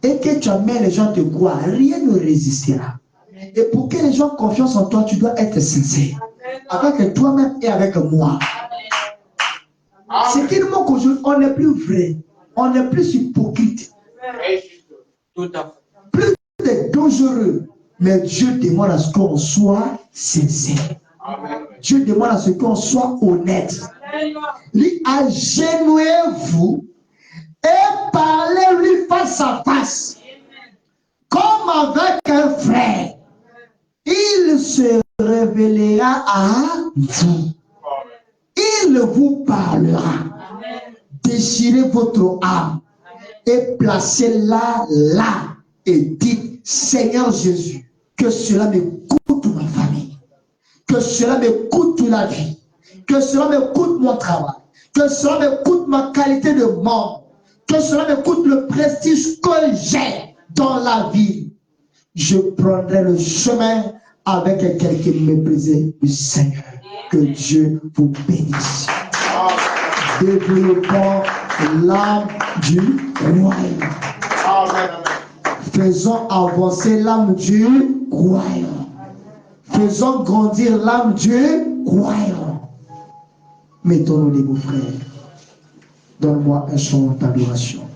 Speaker 1: et que tu amènes les gens te croire, rien ne résistera. Et pour que les gens aient confiance en toi, tu dois être sincère. Avec toi-même et avec moi. C'est qu'il manque aujourd'hui, on n'est plus vrai. On n'est plus hypocrite. Plus de dangereux. Mais Dieu demande à ce qu'on soit sincère. Dieu demande à ce qu'on soit honnête. Lui, agenouillez-vous et parlez-lui face à face. Comme avec un frère. Il se révélera à vous. Il vous parlera. Déchirez votre âme et placez-la là et dites, Seigneur Jésus, que cela me coûte ma famille, que cela me coûte la vie, que cela me coûte mon travail, que cela me coûte ma qualité de membre, que cela me coûte le prestige que j'ai dans la vie. Je prendrai le chemin avec quelqu'un qui me méprisait du Seigneur. Que Dieu vous bénisse. Développons l'âme du royaume. Faisons avancer l'âme du royaume. Faisons grandir l'âme du royaume. Mettons-nous debout, frères. Donne-moi un chant d'adoration.